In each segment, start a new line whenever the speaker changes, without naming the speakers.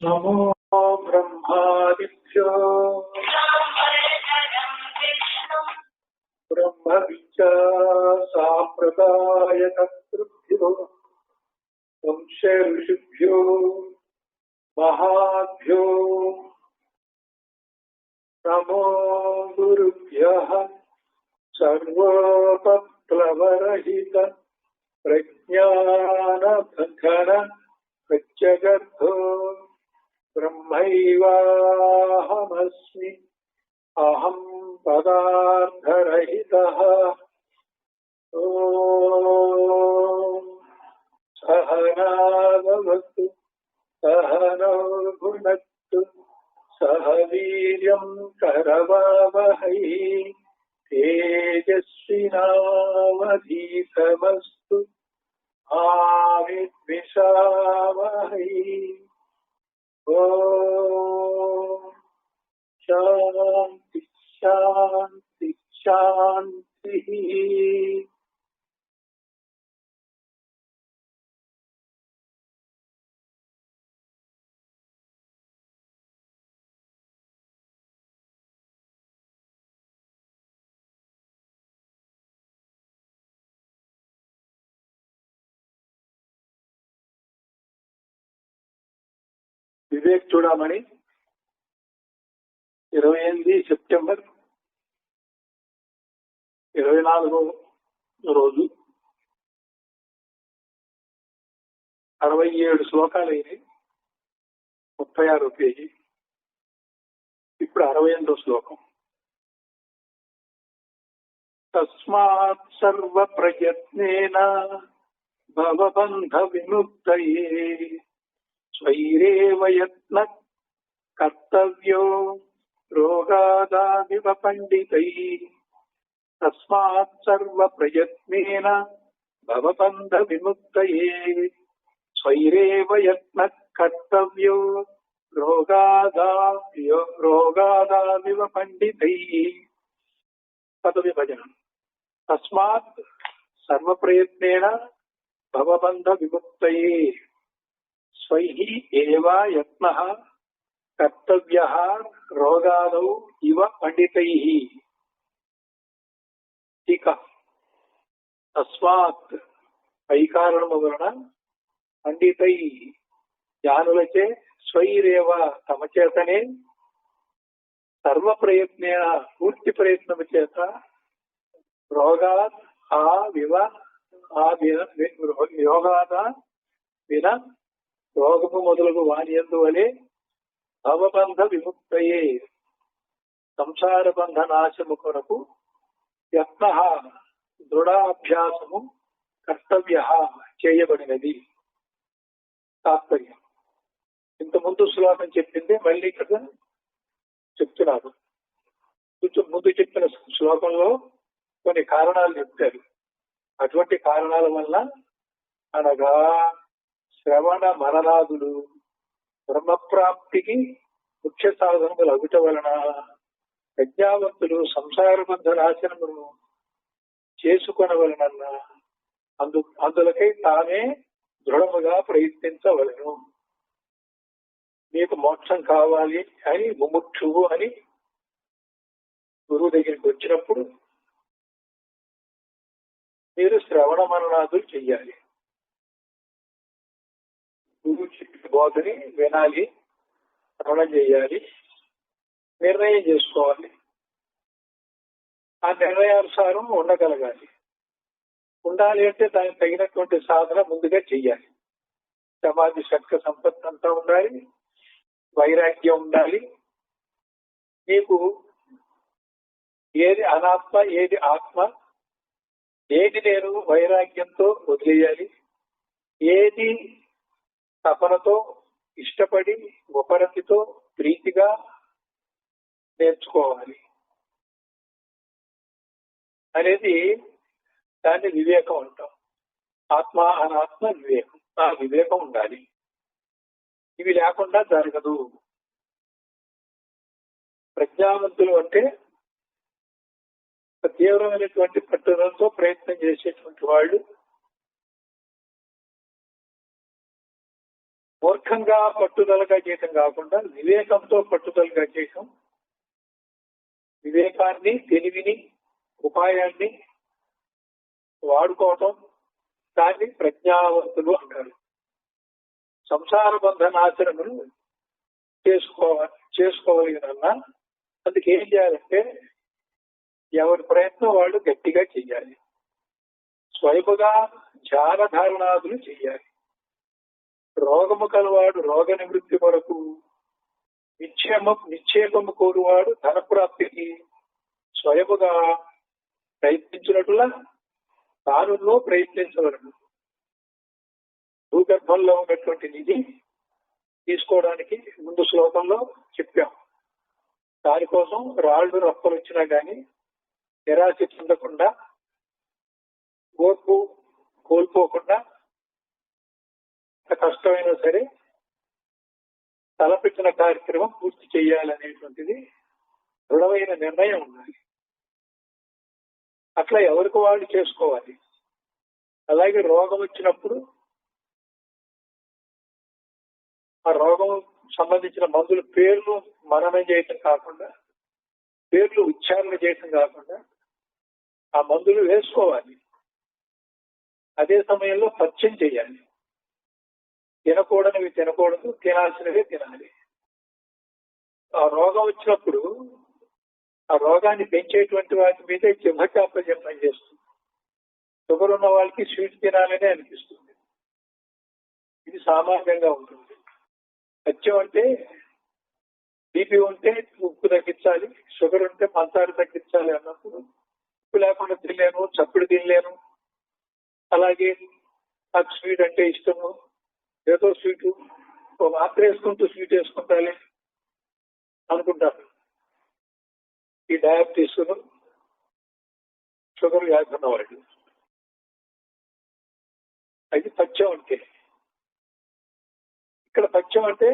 नमो ब्रह्मादिभ्यो ब्रह्मविद्या साम्प्रदायकर्तृभ्यो वंश ऋषिभ्यो महाभ्यो नमो गुरुभ्यः सर्वोपप्लवरहित प्रज्ञानघन प्रत्यगर्थो ब्रह्मैवाहमस्मि अहं पदार्थरहितः। ओम सहना भवतु सहनौ भुनक्तु सह वीर्यं करवावहै तेजस्विनावधीतमस्तु मा विद्विषावहै। ओम शांति शांति शांति। వివేక్ చూడమని 28 సెప్టెంబర్ 24వ రోజు 67 శ్లోకాలైనవి. 36వ పేజీ. ఇప్పుడు 68వ శ్లోకం. తస్మాత్ సర్వ ప్రయత్నేన భవబంధ విముక్తయే స్వైరేవ యత్న కర్తవ్యో రోగాదాదివ పండితైః. తస్మాత్ సర్వ ప్రయత్నేన భవబంధ విముక్తయే స్వైరేవ యత్న కర్తవ్యో రోగాదాదివ పండితైః. పదవిభజనం. తస్మాత్ సర్వ ప్రయత్నేన భవబంధ విముక్తయే స్వైః ఏవ యత్నః కర్తవ్యః రోగాదౌ ఇవ పండితైః. ఇక తస్మాత్ పై కారణము వలన పండితై జ్ఞానులచే స్వైరేవ తమ చేతనే సర్వ ప్రయత్నేన పూర్తి ప్రయత్నము చేత రోగాద్ యోగాద విన రోగము మొదలగు వాణియందు వలె భవబంధ విముక్తయే సంసార బంధ నాశము కొరకు యత్న దృఢాభ్యాసము కర్తవ్య చేయబడినది. తాత్పర్యం ఇంతకుముందు శ్లోకం చెప్పింది మళ్ళీ కదా చెప్తున్నారు. కొంచెం ముందు చెప్పిన శ్లోకంలో కొన్ని కారణాలు చెప్తారు. అటువంటి కారణాల వల్ల అనగా శ్రవణ మననాదులు బ్రహ్మప్రాప్తికి ముఖ్య సాధనములు అగుట వలన ప్రజ్ఞావంతులు సంసార బంధ నాశనమును చేసుకొనవలనన్న అందులకై తానే దృఢముగా ప్రయత్నించవలను. మీకు మోక్షం కావాలి అని ముముక్షువు అని గురువు దగ్గరికి వచ్చినప్పుడు మీరు శ్రవణ మననాదులు చెయ్యాలి. గురువు చెప్పిన బోధని వినాలి, శ్రవణం చేయాలి, నిర్ణయం చేసుకోవాలి. ఆ నిర్ణయానుసారం ఉండగలగాలి. ఉండాలి అంటే దానికి తగినటువంటి సాధన ముందుగా చెయ్యాలి. సమాధి శక్త సంపత్తి అంతా ఉండాలి, వైరాగ్యం ఉండాలి. నీకు ఏది అనాత్మ ఏది ఆత్మ, ఏది నేను వైరాగ్యంతో వదిలేయాలి, ఏది తపనతో ఇష్టపడి ఉపరతితో ప్రీతిగా నేర్చుకోవాలి అనేది దాన్ని వివేకం అంటాం. ఆత్మ అనాత్మ వివేకం. ఆ వివేకం ఉండాలి. ఇవి లేకుండా జరగదు. ప్రజ్ఞావంతులు అంటే తీవ్రమైనటువంటి పట్టుదలతో ప్రయత్నం చేసేటువంటి వాళ్ళు మూర్ఖంగా పట్టుదలగా చేయటం కాకుండా వివేకంతో పట్టుదలగా చేయటం, వివేకాన్ని, తెలివిని, ఉపాయాన్ని వాడుకోవటం, దాన్ని ప్రజ్ఞావంతులు అంటారు. సంసార బంధనాచరణలు చేసుకోగలిగినన్నా అందుకు ఏం చేయాలంటే ఎవరి ప్రయత్నం వాళ్ళు గట్టిగా చెయ్యాలి. స్వయముగా ధ్యాన ధారణాదులు చెయ్యాలి. రోగము కలవాడు రోగ నివృత్తి కొరకు, నిక్షేపము కోరువాడు ధనప్రాప్తికి స్వయముగా ప్రయత్నించినట్లా తానులో ప్రయత్నించవలను. భూగర్భంలో ఉన్నటువంటి నిధి తీసుకోవడానికి ముందు శ్లోకంలో చెప్పాం. దానికోసం రాళ్లు రప్పలు వచ్చినా గాని నిరాశ చెందకుండా, ఓర్పు కోల్పోకుండా, కష్టమైనా సరే తలపెట్టిన కార్యక్రమం పూర్తి చేయాలనేటువంటిది దృఢమైన నిర్ణయం ఉండాలి. అట్లా ఎవరికి వాళ్ళు చేసుకోవాలి. అలాగే రోగం వచ్చినప్పుడు ఆ రోగం సంబంధించిన మందుల పేర్లు మననం చేయటం కాకుండా, పేర్లు ఉచ్చారణ చేయటం కాకుండా ఆ మందులు వేసుకోవాలి. అదే సమయంలో పథ్యం చేయాలి. తినకూడనివి తినకూడదు, తినాల్సినవి తినాలి. ఆ రోగం వచ్చినప్పుడు ఆ రోగాన్ని పెంచేటువంటి వాటి మీదే జిహ్వచాపల్యం పనిచేస్తుంది. షుగర్ ఉన్న వాళ్ళకి స్వీట్ తినాలనే అనిపిస్తుంది. ఇది సామాన్యంగా ఉంటుంది. పథ్యం అంటే బీపీ ఉంటే ఉప్పు తగ్గించాలి, షుగర్ ఉంటే పంచదార తగ్గించాలి అన్నప్పుడు ఉప్పు లేకుండా తినలేను, చప్పుడు తినలేను, అలాగే నాకు స్వీట్ అంటే ఇష్టము, ఏదో స్వీటు మాత్ర వేసుకుంటూ స్వీట్ వేసుకుంటాలి అనుకుంటారు. ఈ డయాబెటీస్, షుగర్ వ్యాధి ఉన్న వాళ్ళు. అది పథ్యం అంటే. ఇక్కడ పథ్యం అంటే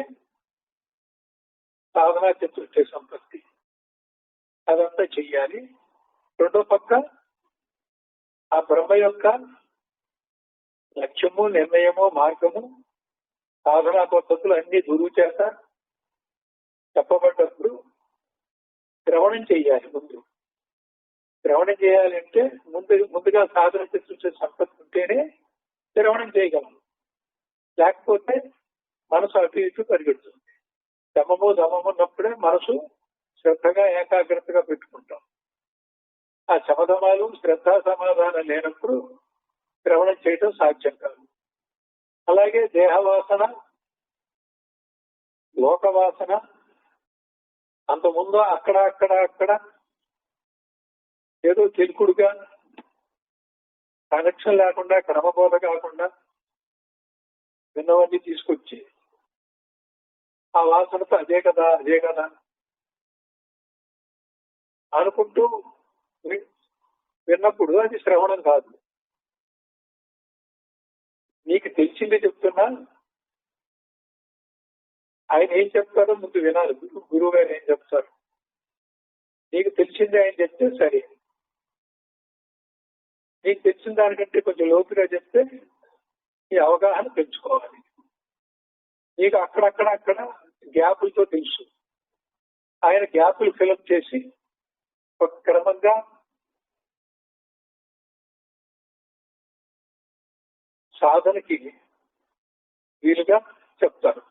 సాధనా చతుర్థి సంపత్తి, అదంతా చెయ్యాలి. రెండో పక్క ఆ బ్రహ్మ యొక్క లక్ష్యము, నిర్ణయము, మార్గము, సాధనా పద్ధతులు అన్ని గురువు చేత చెప్పబడ్డప్పుడు శ్రవణం చెయ్యాలి. శ్రవణం చేయాలంటే ముందుగా సాధన చతుర్థి సంపత్తి ఉంటేనే శ్రవణం చేయగలం. లేకపోతే మనసు అటు ఇటు పరిగెడుతుంది. దమము ఉన్నప్పుడే మనసు శ్రద్ధగా ఏకాగ్రతగా పెట్టుకుంటాం. ఆ శమధమాలు శ్రద్ధా సమాధానం లేనప్పుడు శ్రవణం చేయటం సాధ్యం కాదు. అలాగే దేహవాసన, లోకవాసన అంతకుముందు అక్కడ ఏదో తెలుకుడుగా కనెక్షన్ లేకుండా, క్రమబోధ కాకుండా విన్నవన్నీ తీసుకొచ్చి ఆ వాసనతో అదే కదా అనుకుంటూ విన్నప్పుడు అది శ్రవణం కాదు. నీకు తెలిసిందే చెప్తున్నా, ఆయన ఏం చెప్తారో ముందు వినాలి. గురువు గారు ఏం చెప్తారు, నీకు తెలిసిందే ఆయన చెప్తే సరే. నీకు తెలిసిన దానికంటే కొంచెం లోతుగా చెప్తే ఈ అవగాహన పెంచుకోవాలి. నీకు అక్కడ గ్యాపులతో తెలుసు. ఆయన గ్యాపులు ఫిలప్ చేసి ఒక క్రమంగా సాధనకి వీలుగా చెప్తారు.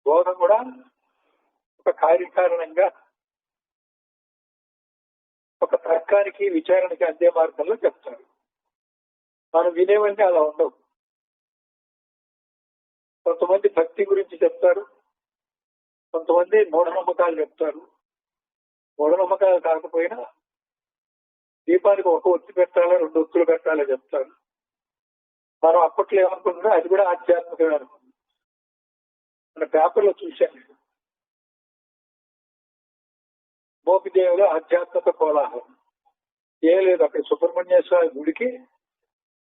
బోధ కూడా ఒక కార్యకారణంగా, ఒక తర్కానికి, విచారణకి అందే మార్గంలో చెప్తారు. మనం వినేవన్నీ అలా ఉండవు. కొంతమంది భక్తి గురించి చెప్తారు, కొంతమంది మూఢనమ్మకాలు చెప్తారు. మూఢనమ్మకాలు కాకపోయినా దీపానికి ఒక ఒత్తి పెట్టాలా, 2 ఒత్తులు పెట్టాలా చెప్తారు. మనం అప్పట్లో ఏమనుకుంటున్నా అది కూడా ఆధ్యాత్మికమే అనుకుంటున్నాం. మన పేపర్లో చూశాను, మోపిదేవుల ఆధ్యాత్మిక కోలాహలం. ఏం లేదు, అక్కడ సుబ్రహ్మణ్య స్వామి గుడికి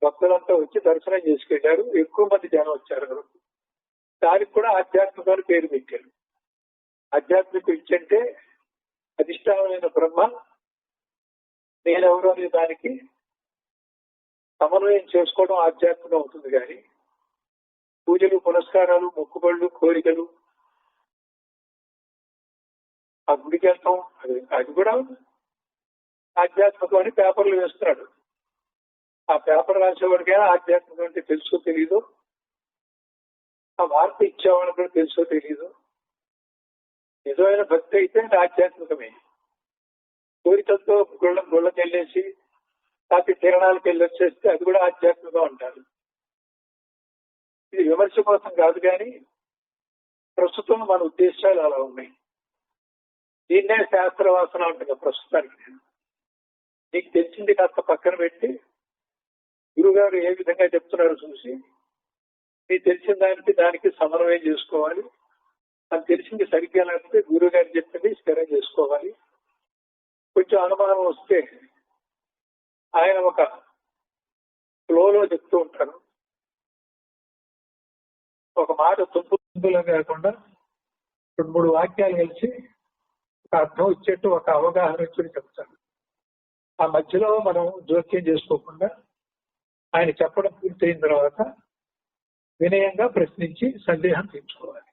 భక్తులంతా వచ్చి దర్శనం చేసుకెళ్లారు. ఎక్కువ మంది జనం వచ్చారు. దానికి కూడా ఆధ్యాత్మిక పేరు పెట్టారు. ఆధ్యాత్మిక ఇచ్చంటే అధిష్టానమైన బ్రహ్మ నేనెవరు అనే దానికి సమన్వయం చేసుకోవడం ఆధ్యాత్మికం అవుతుంది. కానీ పూజలు, పునస్కారాలు, మొక్కుబళ్ళు, కోరికలు, ఆ గుడికి వెళ్తాం, అది కూడా ఆధ్యాత్మికం అని పేపర్లు వేస్తున్నాడు. ఆ పేపర్ రాసేవాడికైనా ఆధ్యాత్మికం అంటే తెలుసో తెలీదు, ఆ వార్త ఇచ్చేవాడికి కూడా తెలుసో తెలీదు. నిజమైన భక్తి అయితే ఆధ్యాత్మికమే. కోరికలతో గుళ్ళకి వెళ్ళేసి కాకి తీరణాలకు వెళ్ళి వచ్చేస్తే అది కూడా ఆధ్యాత్మికం అంటారు. ఇది విమర్శ కోసం కాదు, కానీ ప్రస్తుతం మన ఉద్దేశాలు అలా ఉన్నాయి. దీన్నే శాస్త్రవాసన ఉంటుంది ప్రస్తుతానికి. నేను నీకు తెలిసింది కాస్త పక్కన పెట్టి గురుగారు ఏ విధంగా చెప్తున్నారో చూసి నీకు తెలిసిన దానికి సమన్వయం చేసుకోవాలి. అది తెలిసింది సరిగ్గా లేకపోతే గురువు గారు చెప్పింది స్థిరం చేసుకోవాలి. కొంచెం అనుమానం వస్తే ఆయన ఒక ఫ్లోలో చెప్తూ ఉంటారు. ఒక మాట తుంపులో కాకుండా 2-3 వాక్యాలు కలిసి ఒక అర్థం వచ్చేట్టు, ఒక అవగాహన వచ్చి చెప్తారు. ఆ మధ్యలో మనం జోక్యం చేసుకోకుండా ఆయన చెప్పడం పూర్తయిన తర్వాత వినయంగా ప్రశ్నించి సందేహం తీర్చుకోవాలి.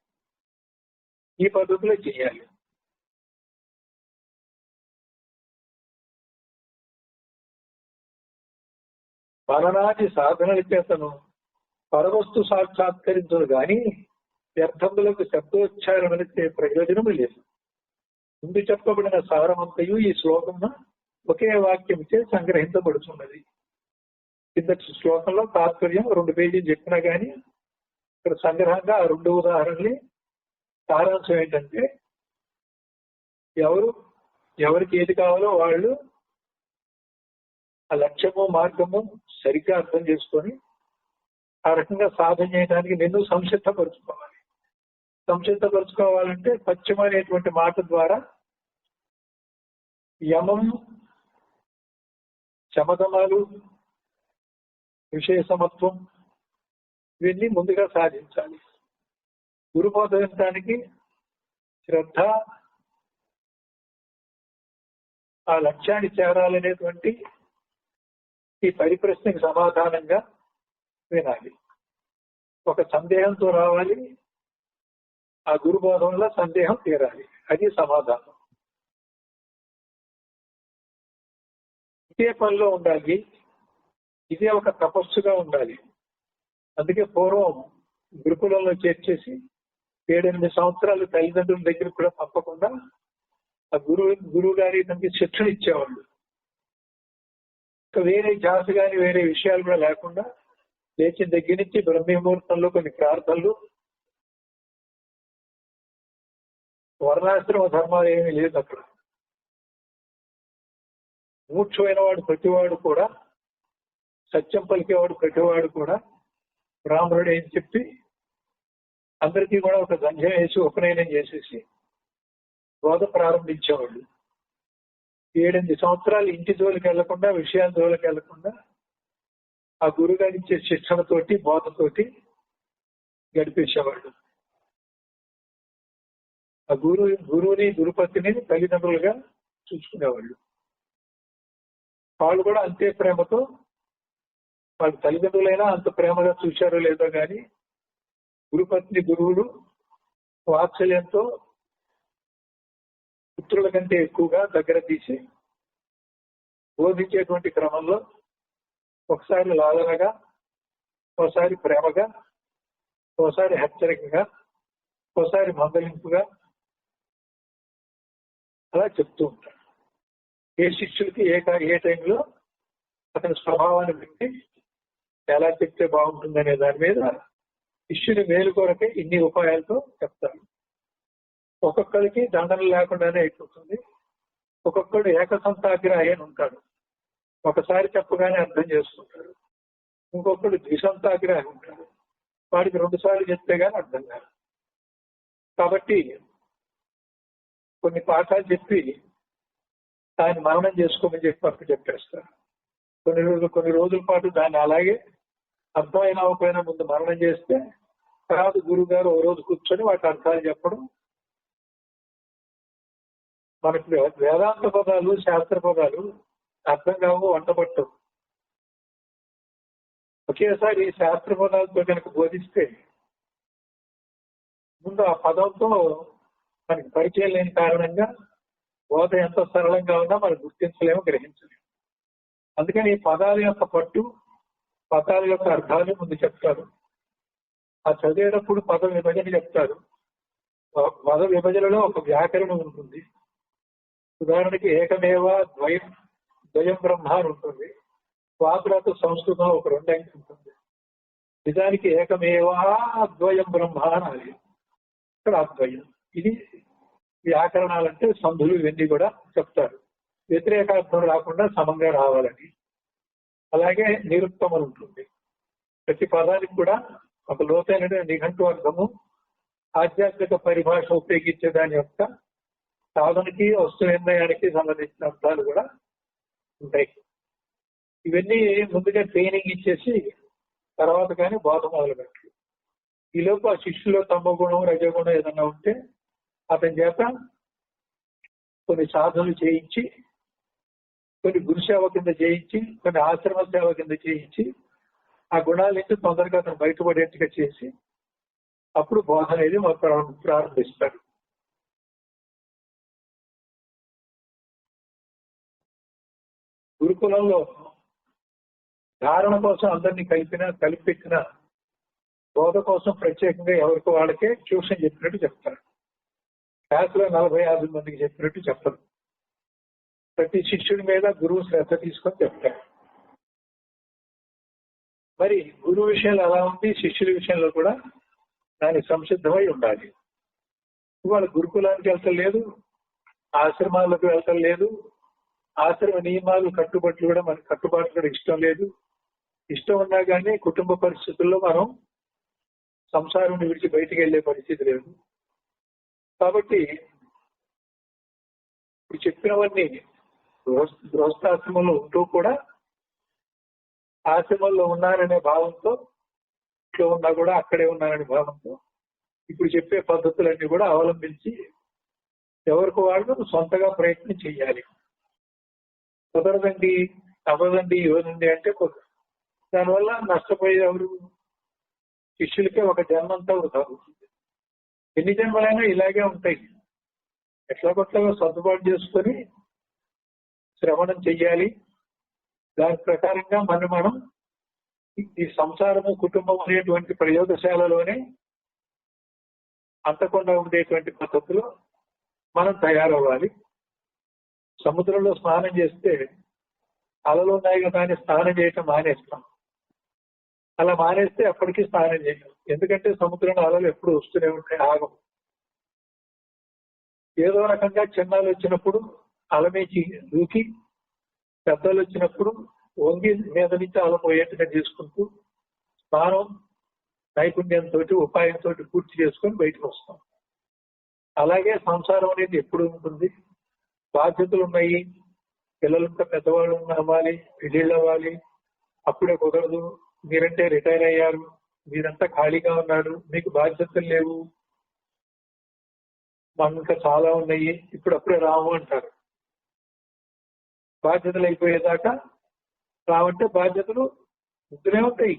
ఈ పద్ధతిలో చేయాలి. మననాటి సాధనల చేతను పరవస్తు సాక్షాత్కరించదు గాని వ్యర్థములకు శబ్దోచ్చారణిచ్చే ప్రయోజనము లేదు. ముందు చెప్పబడిన సారమంతయు ఈ శ్లోకమున ఒకే వాక్యంచే సంగ్రహించబడుతున్నది. కిందటి శ్లోకంలో తాత్పర్యం 2 పేజీలు చెప్పినా గానీ ఇక్కడ సంగ్రహంగా ఆ 2 ఉదాహరణలే సారాంశం ఏంటంటే, ఎవరికి ఏది కావాలో వాళ్ళు ఆ లక్ష్యము మార్గము సరిగ్గా అర్థం చేసుకొని ఆ రకంగా సాధన చేయడానికి నిన్ను సంసిద్ధపరుచుకోవాలి. సంసిద్ధపరుచుకోవాలంటే పశ్చిమనేటువంటి మాట ద్వారా యమం, శమదమాలు, విషయ సమత్వం ఇవన్నీ ముందుగా సాధించాలి. గురుబోధించడానికి శ్రద్ధ, ఆ లక్ష్యాన్ని చేరాలనేటువంటి ఈ పరిప్రశ్నకి సమాధానంగా వినాలి. ఒక సందేహంతో రావాలి, ఆ గురుబోధంలో సందేహం తీరాలి, అది సమాధానం. ఇదే పనిలో ఉండాలి, ఇదే ఒక తపస్సుగా ఉండాలి. అందుకే పూర్వం గురుకులంలో చేర్చేసి 7-8 సంవత్సరాలు తల్లిదండ్రుల దగ్గర కూడా తప్పకుండా ఆ గురువు గారి తనకి శిక్షణ ఇచ్చేవాళ్ళు. ఇంకా వేరే జాస కానీ వేరే విషయాలు కూడా లేకుండా లేచిన దగ్గర నుంచి బ్రహ్మముహూర్తంలో కొన్ని ప్రార్థనలు, వర్ణాశ్రమ ధర్మాలు ఏమీ లేదు అక్కడ. మూర్ఛమైన వాడు ప్రతివాడు కూడా, సత్యం పలికేవాడు ప్రతివాడు కూడా బ్రాహ్మణుడు ఏం చెప్పి అందరికీ కూడా ఒక గంజం వేసి ఉపనయనం చేసేసి బోధ ప్రారంభించేవాళ్ళు. 7-8 సంవత్సరాలు ఇంటి జోలికి వెళ్లకుండా, విషయాల జోలికి వెళ్లకుండా ఆ గురుగారి ఇచ్చే శిక్షణతోటి, బోధతోటి గడిపేసేవాళ్ళు. ఆ గురువుని, గురుపతిని తల్లిదండ్రులుగా చూసుకునేవాళ్ళు. వాళ్ళు కూడా అంతే ప్రేమతో, వాళ్ళ తల్లిదండ్రులైనా అంత ప్రేమగా చూశారో లేదో కానీ గురుపత్ని, గురువులు వాత్సల్యంతో పుత్రుల కంటే ఎక్కువగా దగ్గర తీసి బోధించేటువంటి క్రమంలో ఒకసారి లాలనగా, ఒకసారి ప్రేమగా, ఒకసారి హెచ్చరికగా, ఒకసారి మందలింపుగా అలా చెప్తూ ఉంటారు. ఏ శిష్యుడికి ఏ టైంలో అతని స్వభావాన్ని బట్టి ఎలా చెప్తే బాగుంటుందనే దాని మీద శిష్యుని మేలు కొరకే ఇన్ని ఉపాయాలతో చెప్తారు. ఒక్కొక్కరికి దండన లేకుండానే అయిపోతుంది. ఒక్కొక్కడు ఏకసంతాగ్రాహి అని ఉంటాడు, ఒకసారి చెప్పగానే అర్థం చేసుకుంటాడు. ఇంకొకడు ద్విసంతాగ్రాహి ఉంటాడు, వాడికి 2 సార్లు చెప్తే గానీ అర్థం కాదు. కాబట్టి కొన్ని పాఠాలు చెప్పి దాన్ని మననం చేసుకోమని చెప్పి అప్పుడు చెప్పేస్తారు. కొన్ని రోజుల పాటు దాన్ని అలాగే అర్థమైనా అవ్వకపోయినా ముందు మననం చేస్తే తర్వాత గురువు గారు ఓ రోజు కూర్చొని వాటి అర్థాలు చెప్పడం. మనకి వేదాంత పదాలు, శాస్త్ర పదాలు అర్థం కావు, వంటపట్టవు. ఒకేసారి శాస్త్ర పదాలతో కనుక బోధిస్తే ముందు ఆ పదంతో మనకి పరిచయం లేని కారణంగా బోధ ఎంత సరళంగా ఉన్నా మనం గుర్తించలేము, గ్రహించలేము. అందుకని ఈ పదాల యొక్క పట్టు, పదాల యొక్క అర్థాలు ముందు చెప్తారు. ఆ చదివేటప్పుడు పద విభజన చెప్తారు. పద విభజనలో ఒక వ్యాకరణం ఉంటుంది. ఉదాహరణకి ఏకమేవ ద్వయం బ్రహ్మ అని ఉంటుంది. స్వాతులకు సంస్కృతం ఒక 2 అంకెలు ఉంటుంది. నిజానికి ఏకమేవా అద్వయం బ్రహ్మ అనాలి. ఇక్కడ అద్వయం. ఇది వ్యాకరణాలంటే సంధులు ఇవన్నీ కూడా చెప్తారు. వ్యతిరేకార్థం రాకుండా సమంగా రావాలని. అలాగే నిరుక్తం అని ఉంటుంది. ప్రతి పదానికి కూడా ఒక లోతైన నిఘంటు అర్థము, ఆధ్యాత్మిక పరిభాష ఉపయోగించే దాని యొక్క సాధనకి, వస్తు నిర్ణయానికి సంబంధించిన అర్థాలు కూడా ఉంటాయి. ఇవన్నీ ముందుగా ట్రైనింగ్ ఇచ్చేసి తర్వాత కానీ బోధ మొదలు పెట్టాలి. ఈలోపు ఆ శిష్యులో తమగుణం, రజగుణం ఏదన్నా ఉంటే అతని చేత కొన్ని సాధనలు చేయించి, కొన్ని గురు సేవ కింద చేయించి, కొన్ని ఆశ్రమ సేవ కింద చేయించి, ఆ గుణాల నుంచి తొందరగా అతను బయటపడేట్టుగా చేసి అప్పుడు బోధ అనేది ప్రారంభిస్తారు. గురుకులంలో ధారణ కోసం అందరినీ కలిపెట్టిన బోధ కోసం ప్రత్యేకంగా ఎవరికి వాళ్ళకే ట్యూషన్ చెప్పినట్టు చెప్తారు. క్లాసులో 40-50 మందికి చెప్పినట్టు చెప్పరు. ప్రతి శిష్యుడి మీద గురువు శ్రద్ధ తీసుకొని చెప్తారు. మరి గురువు విషయంలో ఎలా ఉంది, శిష్యుల విషయంలో కూడా దానికి సంసిద్ధమై ఉండాలి. ఇవాళ గురుకులానికి వెళ్తాం లేదు, ఆశ్రమాలకు వెళ్తాం లేదు, ఆశ్రమ నియమాలు కట్టుబాట్లు కూడా మనకి కట్టుబాట్లు కూడా ఇష్టం లేదు. ఇష్టం ఉన్నా కానీ కుటుంబ పరిస్థితుల్లో మనం సంసారం విడిచి బయటికి వెళ్లే పరిస్థితి లేదు. కాబట్టి ఇప్పుడు చెప్పినవన్నీ గృహస్థాశ్రమంలో ఉంటూ కూడా ఆశ్రమంలో ఉన్నారనే భావంతో, ఇంట్లో ఉన్నా కూడా అక్కడే ఉన్నారనే భావంతో ఇప్పుడు చెప్పే పద్ధతులన్నీ కూడా అవలంబించి ఎవరికి వాళ్ళు సొంతగా ప్రయత్నం చేయాలి. కుదరదండి, అవ్వదండి, ఇవ్వదండి అంటే కుదరదు. దానివల్ల నష్టపోయే ఎవరు? శిష్యులకే ఒక జన్మంతా వృధా అవుతుంది. ఎన్ని జన్మలైనా ఇలాగే ఉంటాయి. ఎట్లా కొత్తగా సర్దుబాటు చేసుకొని శ్రవణం చెయ్యాలి. దాని ప్రకారంగా మనం ఈ సంసారము, కుటుంబం అనేటువంటి ప్రయోగశాలలోనే అంతకుండా ఉండేటువంటి పద్ధతిలో మనం తయారవ్వాలి. సముద్రంలో స్నానం చేస్తే అలలు ఉన్నాయి కదా అని స్నానం చేయటం మానేస్తాం. అలా మానేస్తే అప్పటికీ స్నానం చేయం. ఎందుకంటే సముద్రంలో అలలు ఎప్పుడు వస్తూనే ఉంటాయి, ఆగం. ఏదో రకంగా చిన్నాలు వచ్చినప్పుడు అలమేచి దూకి, పెద్దలు వచ్చినప్పుడు వంగి మీద నుంచి అలపోయేట్టుగా చేసుకుంటూ స్నానం నైపుణ్యంతో, ఉపాయంతో పూర్తి చేసుకొని బయటకు వస్తాం. అలాగే సంసారం అనేది ఎప్పుడు ఉంటుంది. బాధ్యతలు ఉన్నాయి, పిల్లలంతా పెద్దవాళ్ళు అవ్వాలి, పెళ్ళిళ్ళు అవ్వాలి. అప్పుడే కుదరదు. మీరంటే రిటైర్ అయ్యారు, మీరంతా ఖాళీగా ఉన్నాడు, మీకు బాధ్యతలు లేవు, మనం ఇంకా చాలా ఉన్నాయి, ఇప్పుడప్పుడే రాము అంటారు. బాధ్యతలు అయిపోయేదాకా రావంటే బాధ్యతలు ఉంటూనే ఉంటాయి.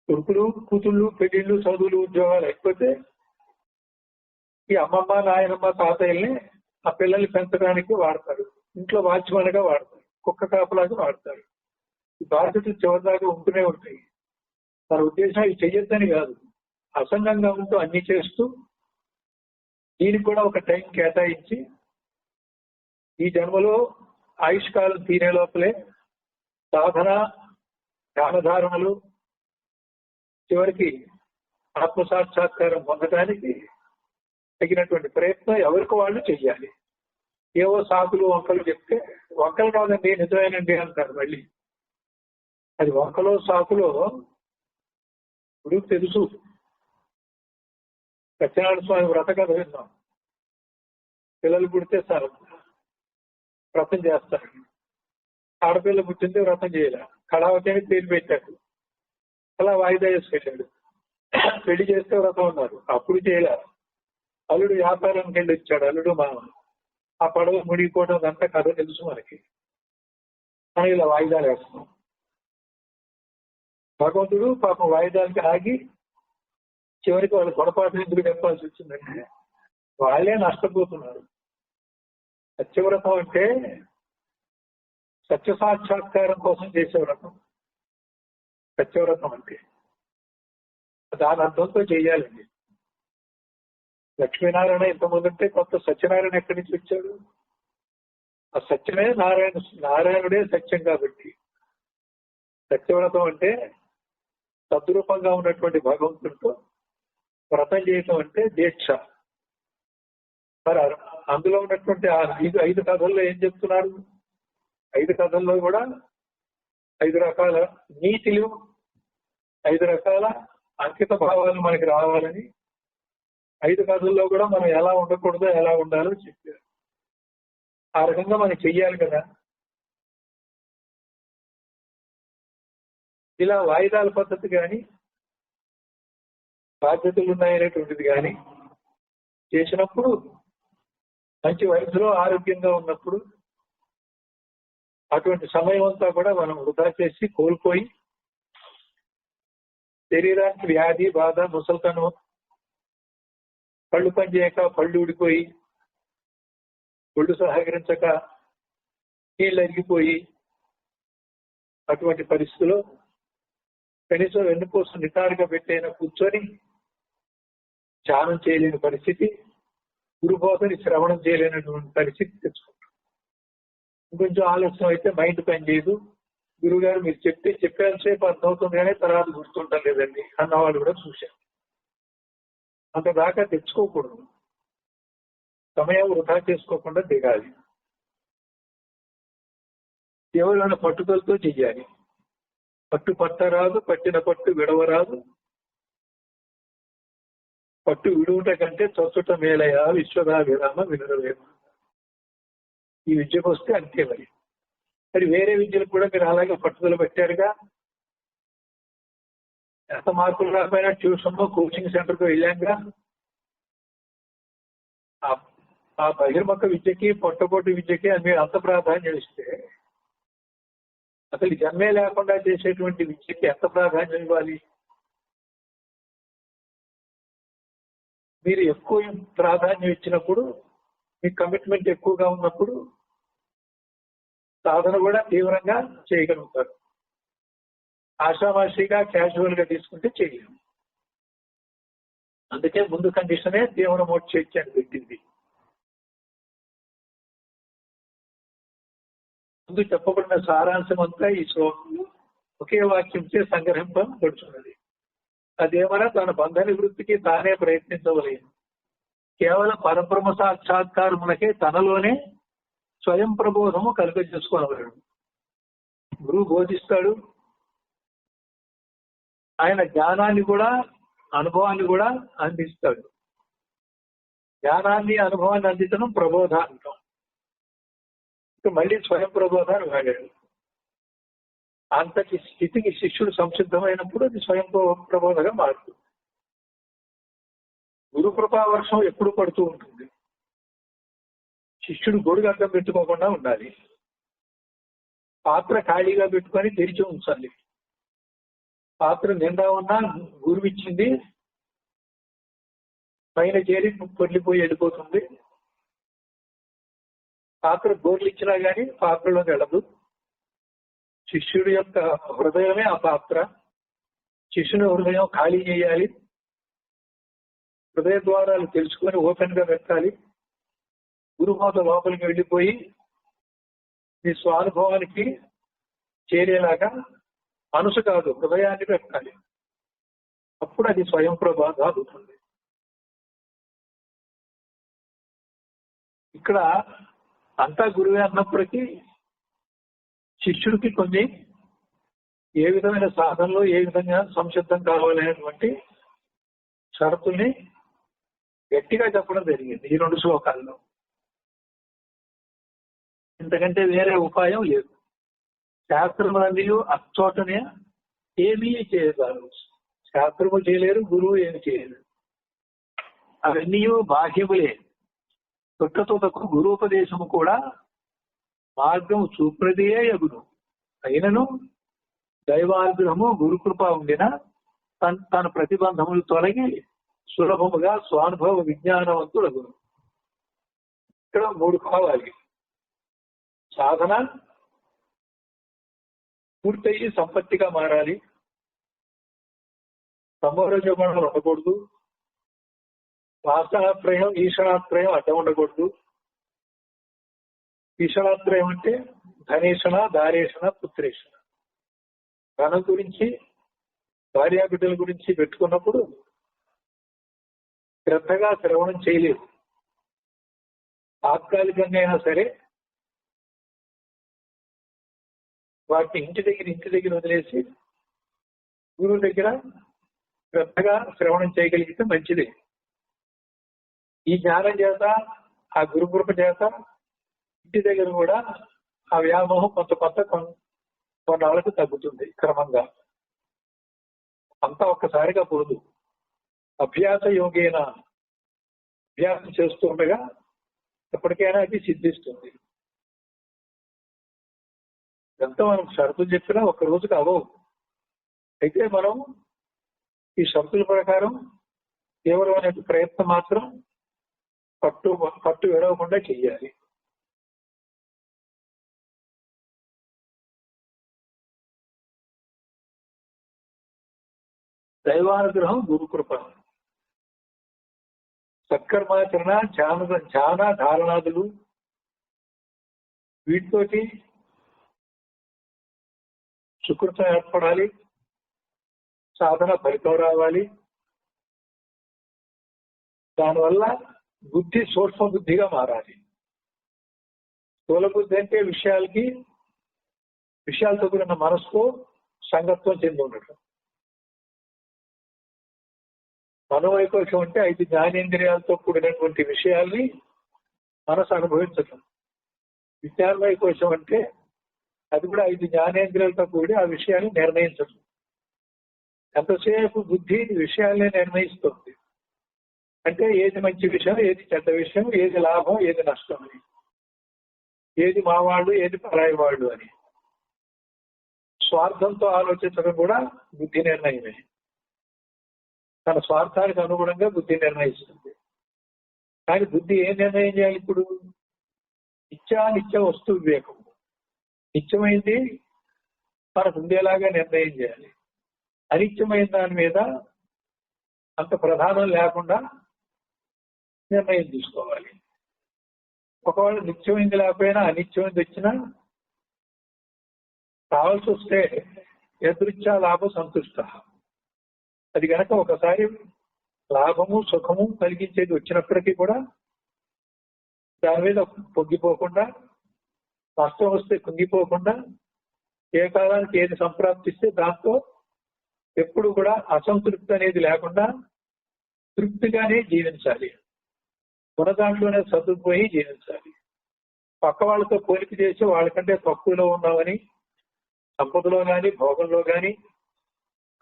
కొడుకులు, కూతుళ్ళు, పెళ్లిళ్ళు, చదువులు, ఉద్యోగాలు అయిపోతే ఈ అమ్మమ్మ, నాయనమ్మ, తాతయ్యల్ని ఆ పిల్లల్ని పెంచడానికి వాడతారు. ఇంట్లో వాచ్మన్గా వాడతారు, కుక్క కాపలాగా వాడతారు. ఈ బాధ్యతలు చివరిదాకా ఉంటూనే ఉంటాయి. మన ఉద్దేశం ఇది చెయ్యొద్దని కాదు, అసంగంగా ఉంటూ అన్ని చేస్తూ దీనికి కూడా ఒక టైం కేటాయించి ఈ జన్మలో ఆయుష్కాలం తీరే లోపలే సాధన, జ్ఞానధారణలు, చివరికి ఆత్మసాక్షాత్కారం పొందడానికి తగినటువంటి ప్రయత్నం ఎవరికి వాళ్ళు చెయ్యాలి. ఏవో సాకులు వంకలు చెప్తే, వంకలు కాదండి నిజమేనండి అంటారు మళ్ళీ. అది వంకలో సాకులో ఇప్పుడు తెలుసు. సత్యనారాయణ స్వామి వ్రత కథ విన్నాం. పిల్లలు పుడితే సార్ వ్రతం చేస్తారు. ఆడపిల్ల పుట్టింది, వ్రతం చేయలే. కళావతి అని పేరు పెట్టాడు. అలా వాయిదా వేసుకెళ్ళాడు. పెళ్లి చేస్తే వ్రతం ఉన్నారు, అప్పుడు చేయలే. అల్లుడు వ్యాపారానికి వెళ్ళి వచ్చాడు, అల్లుడు మామ. ఆ పడవ మునిగిపోవడం అంతా కథ తెలుసు మనకి. మనం ఇలా వాయిదాలు వేస్తున్నాం. భగవంతుడు పాపం వాయిదాలకి ఆగి చివరికి వాళ్ళు పొరపాటు ఎందుకు చెప్పాల్సి వచ్చిందంటే వాళ్ళే నష్టపోతున్నారు. సత్యవ్రతం అంటే సత్య సాక్షాత్కారం కోసం చేసే వ్రతం. సత్యవ్రతం అంటే దాని అర్థంతో చేయాలండి. లక్ష్మీనారాయణ ఇంతకుముందంటే కొత్త సత్యనారాయణ ఎక్కడి నుంచి వచ్చాడు? ఆ సత్యమే నారాయణుడే సత్యం కాబట్టి సత్యవ్రతం అంటే తద్రూపంగా ఉన్నటువంటి భగవంతుడితో వ్రతం చేయటం అంటే దీక్ష. మరి అందులో ఉన్నటువంటి ఆ ఐదు కథల్లో ఏం చెప్తున్నారు? 5 కథల్లో కూడా 5 రకాల నీతిలు, 5 రకాల అంకిత భావాలు మనకి రావాలని 5 కథల్లో కూడా మనం ఎలా ఉండకూడదో ఎలా ఉండాలో చెప్పారు. ఆ రకంగా మనం చెయ్యాలి కదా. ఇలా వాయిదాల పద్ధతి కానీ బాధ్యతలు ఉన్నాయనేటువంటిది కానీ చేసినప్పుడు మంచి వయసులో ఆరోగ్యంగా ఉన్నప్పుడు అటువంటి సమయం అంతా కూడా మనం వృధా చేసి కోల్పోయి శరీరానికి వ్యాధి బాధ ముసల్తనం, పళ్ళు పనిచేయక పళ్ళు ఊడిపోయి ఒళ్ళు సహకరించక నీళ్ళు అరిగిపోయి అటువంటి పరిస్థితుల్లో కనీసం వెన్నుకోసం నిటారుగా పెట్టైనా కూర్చొని ధ్యానం చేయలేని పరిస్థితి, గురుబోధని శ్రవణం చేయలేనటువంటి పరిస్థితి తెచ్చుకుంటాం. ఇంకొంచెం ఆలస్యం అయితే మైండ్ పని చేయదు. గురువు గారు మీరు చెప్పేంతసేపు అర్థమవుతుంది కానీ తర్వాత గుర్తుంటాం లేదండి అన్నవాళ్ళు కూడా చూశాను. అంత దాకా తెచ్చుకోకూడదు. సమయం వృధా చేసుకోకుండా దిగాలి. కేవలం పట్టుదలతో చెయ్యాలి. పట్టు పట్టరాదు, పట్టిన పట్టు విడవరాదు, పట్టు విడువుట కంటే చొచ్చుట మేలయ విశ్వదా విరామ వినరవేమ. ఈ విద్యకు వస్తే అంతే. మరి వేరే విద్యలకు కూడా మీరు అలాగే పట్టుదల పెట్టారుగా. ఎంత మార్కులు రాకపోయినా ట్యూషన్లో కోచింగ్ సెంటర్కి వెళ్ళాంగా. ఆ బహిర్ముఖ విద్యకి పొట్టపొట్టు విద్యకి మీరు అంత ప్రాధాన్యం ఇస్తే అసలు జన్మే లేకుండా చేసేటువంటి విద్యకి ఎంత ప్రాధాన్యం ఇవ్వాలి? మీరు ఎక్కువ ప్రాధాన్యం ఇచ్చినప్పుడు, మీ కమిట్మెంట్ ఎక్కువగా ఉన్నప్పుడు సాధన కూడా తీవ్రంగా చేయగలుగుతారు. ఆషామాషిగా క్యాజువల్ గా తీసుకుంటే చేయలేము. అందుకే ముందు కండిషనే తీవ్ర మోక్షేచ్ఛ అని పెట్టింది. ముందు చెప్పబడిన సారాంశం అంతా ఈ శ్లోకంలో ఒకే వాక్యంచే సంగ్రహింపబడుతున్నది. అదేమన్నా తన బంధ నివృత్తికి తానే ప్రయత్నించవలేదు. కేవలం పరబ్రహ్మ సాక్షాత్కారములకే తనలోనే స్వయం ప్రబోధము కలుగజేసుకోగలడు. గురువు బోధిస్తాడు. ఆయన జ్ఞానాన్ని కూడా అనుభవాన్ని కూడా అందిస్తాడు. జ్ఞానాన్ని అనుభవాన్ని అందించడం ప్రబోధ అంటాం. మళ్ళీ స్వయం ప్రబోధాన్ని వాడాడు. అంతటి స్థితికి శిష్యుడు సంసిద్ధమైనప్పుడు అది స్వయం ప్రబోధగా మారుతుంది. గురు కృపా వర్షం ఎప్పుడు పడుతూ ఉంటుంది. శిష్యుడు గొడుగు అడ్డం పెట్టుకోకుండా ఉండాలి. పాత్ర ఖాళీగా పెట్టుకొని తెరిచి ఉంచాలి. పాత్ర నిండా ఉన్నా గురువు ఇచ్చింది పైన చేరి పొర్లిపోయి వెళ్ళిపోతుంది. పాత్ర గోర్లు ఇచ్చినా గానీ పాత్రలో వెళ్ళదు. శిష్యుడి యొక్క హృదయమే ఆ పాత్ర. శిష్యుని హృదయం ఖాళీ చేయాలి. హృదయ ద్వారాలు తెలుసుకొని ఓపెన్ గా పెట్టాలి. గురుబోధ లోపలికి వెళ్ళిపోయి మీ స్వానుభవానికి చేరేలాగా మనసు కాదు హృదయాన్ని పెట్టాలి. అప్పుడు అది స్వయం ప్రబోధ అవుతుంది. ఇక్కడ అంతా గురువే అన్నప్పటికీ శిష్యుడికి కొన్ని ఏ విధమైన సాధనలో ఏ విధంగా సంసిద్ధం కావాలనేటువంటి షరతుల్ని గట్టిగా చెప్పడం జరిగింది ఈ 2 శ్లోకాల్లో. ఇంతకంటే వేరే ఉపాయం లేదు. శాస్త్రములన్నీ అచ్చోటనే ఏమీ చేయగలరు. శాస్త్రము చేయలేరు, గురువు ఏమి చేయలేరు. అవన్నీ బాహ్యములే. తొట్టతోటకు గురూపదేశము కూడా మార్గము చూపునదే యగును. అయినను దైవానుగ్రహము గురుకృప ఉండిన తన ప్రతిబంధములు తొలగి సులభముగా స్వానుభవ విజ్ఞానవంతుడు. ఇక్కడ 3 కావాలి. సాధన పూర్తయి సంపత్తిగా మారాలి, సమోరజగుణాలు ఉండకూడదు, వాసనాత్రయం ఈషణాత్రయం అడ్డం ఉండకూడదు. ఈషణాత్రయం అంటే ధనేషణ, దారేషణ, పుత్రేషణ. ధనం గురించి, భార్యాబిడ్డల గురించి పెట్టుకున్నప్పుడు శ్రద్ధగా శ్రవణం చేయలేదు. తాత్కాలికంగా అయినా సరే వాటిని ఇంటి దగ్గర వదిలేసి గురువు దగ్గర శ్రద్ధగా శ్రవణం చేయగలిగితే మంచిది. ఈ జ్ఞానం చేత, ఆ గురుకృప చేత ఇంటి దగ్గర కూడా ఆ వ్యామోహం కొన్నాళ్ళకు తగ్గుతుంది క్రమంగా. అంతా ఒక్కసారిగా పోదు. అభ్యాస యోగేన, అభ్యాసం చేస్తూ ఉండగా ఎప్పటికైనా అది సిద్ధిస్తుంది. ఎంత మనం షరతులు చెప్పినా ఒక్క రోజుకి అవ్వవు. అయితే మనం ఈ షరతుల ప్రకారం తీవ్రమైన ప్రయత్నం మాత్రం పట్టు విడవకుండా చెయ్యాలి. దైవానుగ్రహం, గురుకృప, సత్కర్మాచరణ, ధ్యాన ధారణాదులు, వీటితోటి సుకృతం ఏర్పడాలి, సాధన ఫలితం రావాలి. దానివల్ల బుద్ధి సూక్ష్మ బుద్ధిగా మారాలి. స్థూల బుద్ధి అంటే విషయాలతో కూడిన మనసుతో సంగత్వం చెంది ఉండటం. మనోవైకోశం అంటే 5 జ్ఞానేంద్రియాలతో కూడినటువంటి విషయాల్ని మనసు అనుభవించటం. విజ్ఞాన వైకోశం అంటే అది కూడా 5 జ్ఞానేంద్రియాలతో కూడి ఆ విషయాన్ని నిర్ణయించడం. ఎంతసేపు బుద్ధి విషయాల్ని నిర్ణయిస్తుంది. అంటే ఏది మంచి విషయం, ఏది చెడ్డ విషయం, ఏది లాభం, ఏది నష్టం అని, ఏది మావాళ్ళు, ఏది పరాయి వాళ్ళు అని. స్వార్థంతో ఆలోచించడం కూడా బుద్ధి నిర్ణయమే. తన స్వార్థానికి అనుగుణంగా బుద్ధి నిర్ణయిస్తుంది. కానీ బుద్ధి ఏం నిర్ణయం చేయాలి? ఇప్పుడు నిత్య వస్తు వివేకం, నిత్యమైంది మనకు ఉండేలాగా నిర్ణయం చేయాలి. అనిత్యమైన దాని మీద అంత ప్రధానం లేకుండా నిర్ణయం తీసుకోవాలి. ఒకవేళ నిత్యమైంది లేకపోయినా అనిత్యమైంది వచ్చినా కావాల్సి వస్తే ఎదురిచ్చా లాభం సంతుష్ట. అది కనుక ఒకసారి లాభము సుఖము కలిగించేది వచ్చినప్పటికీ కూడా దాని మీద పొంగిపోకుండా, నష్టం వస్తే కుంగిపోకుండా, ఏ కాలానికి ఏది సంప్రాప్తిస్తే దాంతో ఎప్పుడు కూడా అసంతృప్తి అనేది లేకుండా తృప్తిగానే జీవించాలి. ఉన్న దాంట్లోనే సర్దుకుపోయి జీవించాలి. పక్క వాళ్ళతో పోలిక చేసి వాళ్ళకంటే తక్కువలో ఉన్నామని సంపదలో కానీ, భోగంలో కానీ,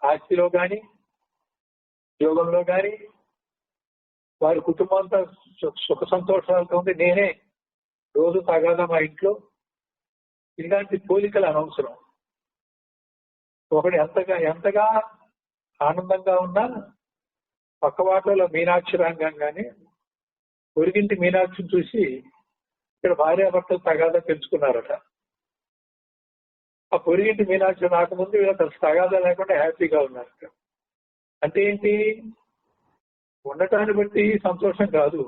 ఆస్తిలో కానీ, యోగంలో కానీ, వారి కుటుంబంతో సుఖ సంతోషాలతో ఉంది, నేనే రోజు తాగాదా మా ఇంట్లో, ఇలాంటి పోలికలు అనవసరం. ఒకడు ఎంతగా ఆనందంగా ఉన్నా పక్కవాటలో మీనాక్షి రంగంగానే పొరిగింటి మీనాక్షిని చూసి ఇక్కడ భార్యాభర్తలు తగాదా పెంచుకున్నారట. ఆ పొరిగింటి మీనాక్షి రాకముందు వీళ్ళ తగాదా లేకుండా హ్యాపీగా ఉన్నారట. అంటే ఏంటి? ఉండటాన్ని బట్టి సంతోషం కాదు.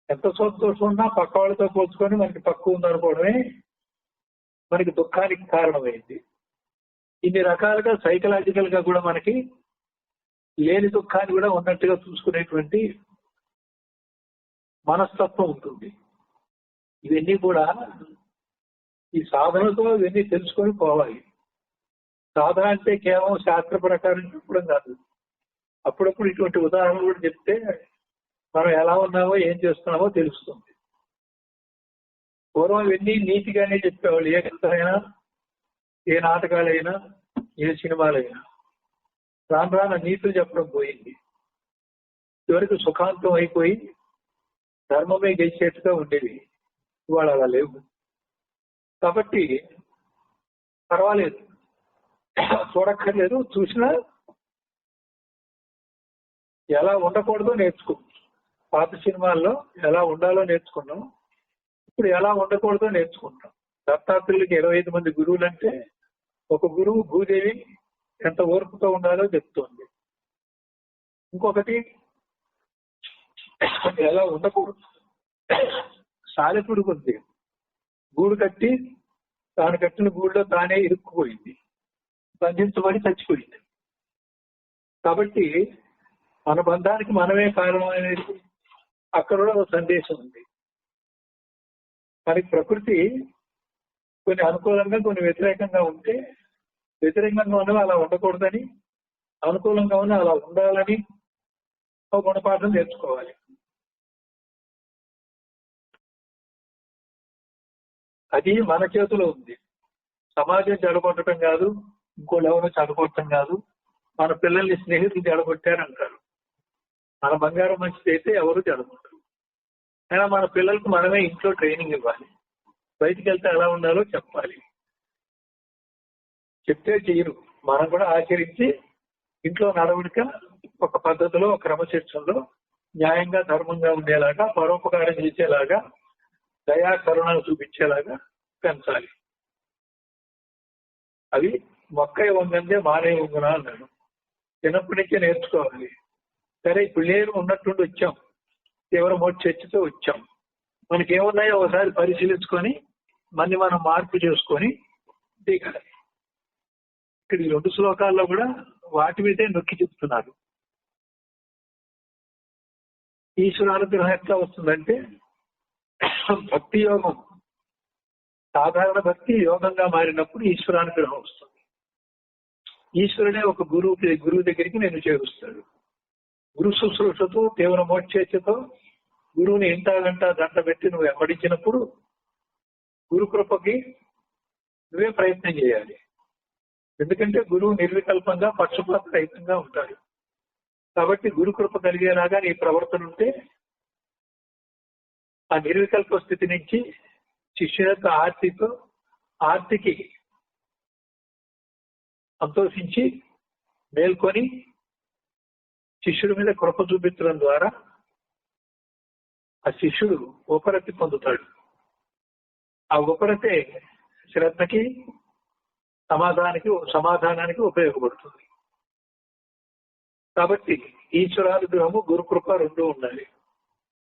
ఎంత సంతోషం ఉన్నా పక్క వాళ్ళతో పోల్చుకొని మనకి తక్కువ ఉందనుకోవడమే మనకి దుఃఖానికి కారణమైంది. ఇన్ని రకాలుగా సైకలాజికల్ గా కూడా మనకి లేని దుఃఖాన్ని కూడా ఉన్నట్టుగా చూసుకునేటువంటి మనస్తత్వం ఉంటుంది. ఇవన్నీ కూడా ఈ సాధనతో ఇవన్నీ తెలుసుకొని పోవాలి. సాధన అంటే కేవలం శాస్త్ర ప్రకారం చెప్పడం కాదు. అప్పుడప్పుడు ఇటువంటి ఉదాహరణలు కూడా చెప్తే మనం ఎలా ఉన్నామో ఏం చేస్తున్నామో తెలుస్తుంది. పూర్వం ఇవన్నీ నీతిగానే చెప్పేవాళ్ళు. ఏ కథలైనా, ఏ నాటకాలైనా, ఏ సినిమాలైనా రాను రాను నీతులు చెప్పడం పోయింది. చివరికి సుఖాంతం అయిపోయి ధర్మమే గెలిచేట్టుగా ఉండేవి. ఇవాళ అలా లేవు. కాబట్టి పర్వాలేదు, చూడక్కర్లేదు, చూసినా ఎలా ఉండకూడదో నేర్చుకో. పాత సినిమాల్లో ఎలా ఉండాలో నేర్చుకున్నాం, ఇప్పుడు ఎలా ఉండకూడదో నేర్చుకుంటాం. దత్తాత్రేయులకి 25 మంది గురువులు అంటే ఒక గురువు భూదేవి ఎంత ఓర్పుతో ఉండాలో చెప్తోంది. ఇంకొకటి ఎలా ఉండకూడదు. సాలెపురుగు ఉంది, గూడు కట్టి తాను కట్టిన గూడులో తానే ఇరుక్కుపోయింది, బంధించబడి చచ్చిపోయింది. కాబట్టి మన బంధానికి మనమే కారణం అనేది అక్కడ కూడా ఒక సందేశం ఉంది. మనకి ప్రకృతి కొన్ని అనుకూలంగా కొన్ని వ్యతిరేకంగా ఉంటే, వ్యతిరేకంగా ఉన్నవి అలా ఉండకూడదని, అనుకూలంగా ఉన్న అలా ఉండాలని ఒక గుణపాఠం నేర్చుకోవాలి. అది మన చేతిలో ఉంది. సమాజం చెడగొట్టడం కాదు, ఇంకోళ్ళు ఎవరో చెడగొట్టడం కాదు. మన పిల్లల్ని స్నేహితులు చెడగొట్టారంటారు. మన బంగారం మంచిది అయితే ఎవరు చెడగొట్టరు. అయినా మన పిల్లలకు మనమే ఇంట్లో ట్రైనింగ్ ఇవ్వాలి. బయటికి వెళ్తే ఎలా ఉండాలో చెప్పాలి. చెప్తే చెయ్యరు, మనం కూడా ఆచరించి ఇంట్లో నడవడిక ఒక పద్ధతిలో, ఒక క్రమశిక్షణలో న్యాయంగా ధర్మంగా ఉండేలాగా, పరోపకారం చేసేలాగా, దయా కరుణలు చూపించేలాగా పెంచాలి. అవి మొక్క వంగందే మానే వంగునా అన్నాడు. చిన్నప్పటి నుంచే నేర్చుకోవాలి. సరే ఇప్పుడు లేరు, ఉన్నట్టుండి వచ్చాం, తీవ్ర చర్చతో వచ్చాం. మనకేమున్నాయో ఒకసారి పరిశీలించుకొని మనం మార్పు చేసుకొని దిగాలి. ఇక్కడ ఈ 2 శ్లోకాల్లో కూడా వాటి మీదే నొక్కి చెప్తున్నారు. ఈశ్వరానుగ్రహం ఎట్లా వస్తుందంటే, భక్తి యోగం, సాధారణ భక్తి యోగంగా మారినప్పుడు ఈశ్వరానుగ్రహం వస్తుంది. ఈశ్వరుడే ఒక గురువు దగ్గరికి నేను చేరుస్తాడు. గురు శుశ్రూషతో, తీవ్ర మోక్షేచ్ఛతో గురువుని ఇంటా గంట దంట పెట్టి నువ్వు వెంబడించినప్పుడు గురు కృపకి నువ్వే ప్రయత్నం చేయాలి. ఎందుకంటే గురువు నిర్వికల్పంగా, పక్షపాత రహితంగా ఉంటాడు. కాబట్టి గురు కృప కలిగేలాగా నీ ప్రవర్తన ఉంటే ఆ నిర్వికల్ప స్థితి నుంచి శిష్యుని యొక్క ఆర్తికి సంతోషించి మేల్కొని శిష్యుడి మీద కృప చూపించడం ద్వారా ఆ శిష్యుడు ఉపరతి పొందుతాడు. ఆ ఉపరతే శ్రద్ధకి, సమాధానానికి ఉపయోగపడుతుంది. కాబట్టి ఈశ్వరానుగ్రహము, గురుకృప రెండు ఉండాలి.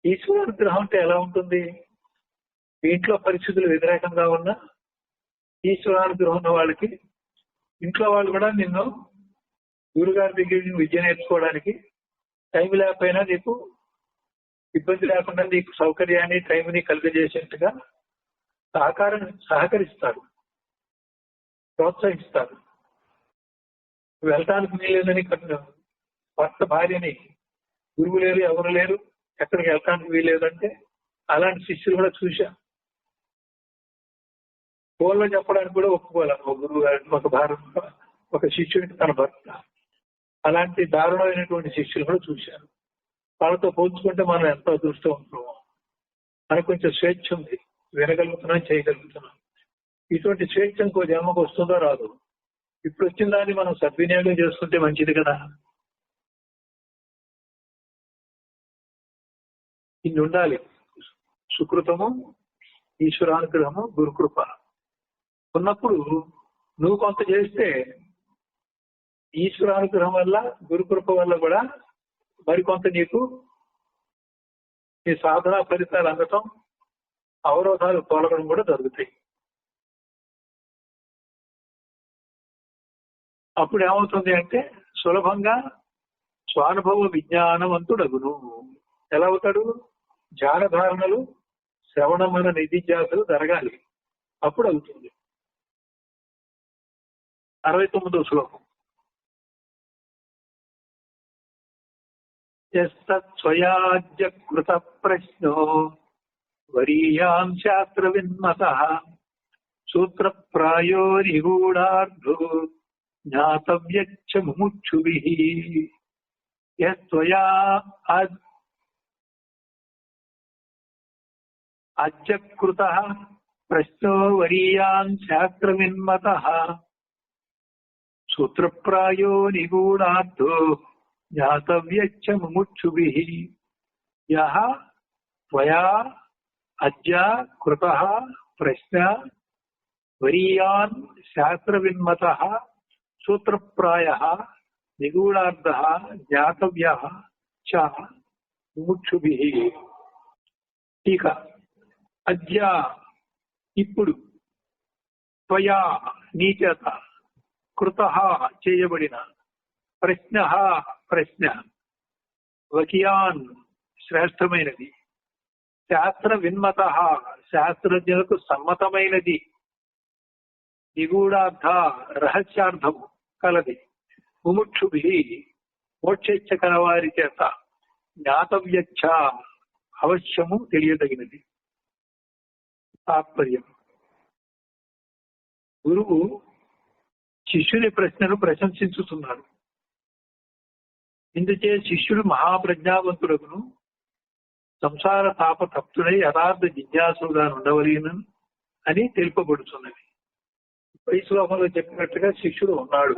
ఈశ్వరానుగ్రహం అంటే ఎలా ఉంటుంది? ఇంట్లో పరిస్థితులు వ్యతిరేకంగా ఉన్నా ఈశ్వరానుగ్రహం ఉన్న వాళ్ళకి, ఇంట్లో వాళ్ళు కూడా నిన్ను గురుగారి దగ్గర విద్య నేర్చుకోవడానికి టైం లేకపోయినా నీకు ఇబ్బంది లేకుండా నీకు సౌకర్యాన్ని, టైంని కలిగజేసేట్టుగా సహకరిస్తారు, ప్రోత్సహిస్తారు. వెళ్ళటానికి వీల్లేదని భర్త భార్యని గురువు లేరు, ఎవరు లేరు, ఎక్కడికి వెళ్ళటానికి వీల్లేదంటే అలాంటి శిష్యులు కూడా చూశా. ఫోన్లో చెప్పడానికి కూడా ఒప్పుకోవాలి ఒక గురువు గారి, ఒక శిష్యుడికి తన భర్త. అలాంటి దారుణమైనటువంటి శిష్యులు కూడా చూశారు. వాళ్ళతో పోల్చుకుంటే మనం ఎంతో అదృష్టవంతున్నాం. మనకు కొంచెం స్వేచ్ఛ ఉంది, వినగలుగుతున్నాం, చేయగలుగుతున్నాం. ఇటువంటి స్వేచ్ఛ ఇంకో జన్మకు వస్తుందో రాదు. ఇప్పుడు వచ్చిన దాన్ని మనం సద్వినియోగం చేసుకుంటే మంచిది కదా. ఇన్ని ఉండాలి: సుకృతము, ఈశ్వరానుగ్రహము, గురుకృప. ఉన్నప్పుడు నువ్వు కొంత చేస్తే ఈశ్వరానుగ్రహం వల్ల, గురుకృప వల్ల కూడా మరికొంత నీకు నీ సాధన ఫలితాలు అందటం, అవరోధాలు తొలగడం కూడా జరుగుతాయి. అప్పుడు ఏమవుతుంది అంటే సులభంగా స్వానుభవ విజ్ఞానవంతుడగును. ఎలా అవుతాడు? ధ్యానధారణలు, శ్రవణమైన నిధిధ్యాసలు జరగాలి, అప్పుడు అవుతుంది. 69వ శ్లోకం. యస్తత్స్వయాజ్యకృత ప్రశ్నో వరీయాం శాస్త్రవిన్మతః సూత్రప్రాయో నిగూఢార్థో జ్ఞాతవ్యచ్చ ముముక్షుభిః. యస్త్వయా అజ్యకృతః ప్రశ్నో వరీయాం శాస్త్రవిన్మతః సూత్రప్రాయో నిగూఢార్థో జ్ఞాతవ్యచ్చ ముముక్షుభిః యః త్వయా అద్య కృతః ప్రశ్న వరీయాన్ శాస్త్రవిన్మతః సూత్రప్రాయః నిగూఢార్థః జ్ఞాతవ్యః చ ముముక్షుభిః. టీక. అద్య ఇప్పుడు, త్వయా నీ చేత, కృతః చేయబడిన, ప్రశ్న వకియాన్ శ్రేష్టమైనది, శాస్త్ర విన్మత శాస్త్రజ్ఞులకు సమ్మతమైనది, నిగూఢార్థ రహస్యార్థము కలది, ముముక్షుభి మోక్షేచ్ఛ కలవారి చేత, జ్ఞాతవ్యచ్చ అవశ్యము తెలియదగినది. తాత్పర్యం. గురువు శిష్యుని ప్రశ్నను ప్రశంసించుతున్నాడు. ఇందుచే శిష్యుడు మహాప్రజ్ఞావంతుడకును సంసార తాపతప్తుడై యథార్థ జిజ్ఞాసుగా ఉండవలేను అని తెలుపబడుతున్నది. పై శ్లోకంలో చెప్పినట్టుగా శిష్యుడు ఉన్నాడు.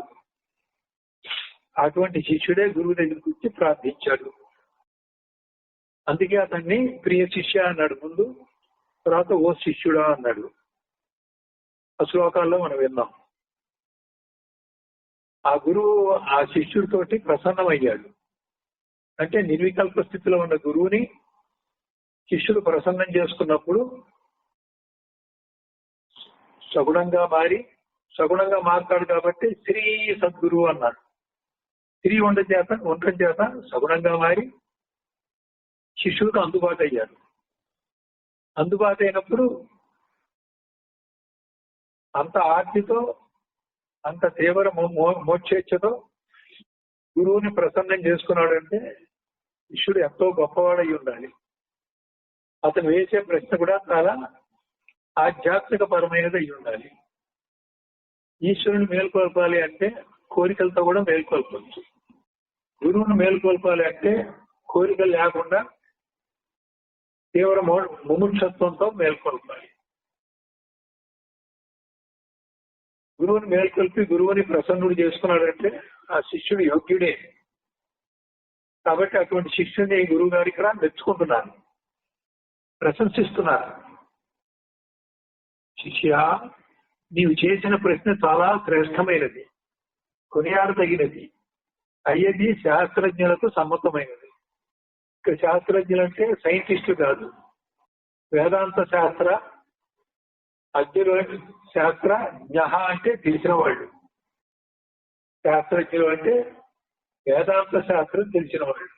అటువంటి శిష్యుడే గురువు దగ్గరికి వచ్చి ప్రార్థించాడు. అందుకే అతన్ని ప్రియ శిష్య అన్నాడు ముందు, తర్వాత ఓ శిష్యుడా అన్నాడు. ఆ శ్లోకాల్లో మనం విన్నాం. ఆ గురువు ఆ శిష్యుడితోటి ప్రసన్నమయ్యాడు. అంటే నిర్వికల్ప స్థితిలో ఉన్న గురువుని శిష్యుడు ప్రసన్నం చేసుకున్నప్పుడు సగుణంగా మారుతాడు. కాబట్టి శ్రీ సద్గురువు అన్నాడు. శ్రీ ఉండటం చేత సగుణంగా మారి శిష్యుడికి అందుబాటు అయ్యాడు. అందుబాటు అయినప్పుడు అంత ఆర్తితో, అంత తీవ్ర మోక్షేచ్ఛతో గురువుని ప్రసన్నం చేసుకున్నాడు. అంటే శిష్యుడు ఎంతో గొప్పవాడై ఉండాలి. అతను వేసే ప్రశ్న కూడా చాలా ఆధ్యాత్మిక పరమైనది అయి ఉండాలి. ఈశ్వరుని మేల్కొల్పాలి అంటే కోరికలతో కూడా మేల్కొల్పవచ్చు. గురువును మేల్కొల్పాలి అంటే కోరికలు లేకుండా తీవ్ర ముముక్షత్వంతో మేల్కొల్పాలి. గురువుని మేల్కొల్పి గురువుని ప్రసన్నుడు చేసుకున్నాడంటే ఆ శిష్యుడు యోగ్యుడే. కాబట్టి అటువంటి శిష్యుడిని గురువు గారు ఇక్కడ మెచ్చుకుంటున్నారు, ప్రశంసిస్తున్నారు. శిష్య, నీవు చేసిన ప్రశ్న చాలా శ్రేష్టమైనది, కొనియాడదగినది, అయ్యది శాస్త్రజ్ఞులకు సమ్మతమైనది. ఇక్కడ శాస్త్రజ్ఞులు అంటే సైంటిస్టులు కాదు, వేదాంత శాస్త్ర అజ్ఞులు. శాస్త్ర జ్ఞ అంటే తెలిసిన వాళ్ళు, శాస్త్రజ్ఞులు అంటే వేదాంత శాస్త్రం తెలిసిన వాళ్ళు,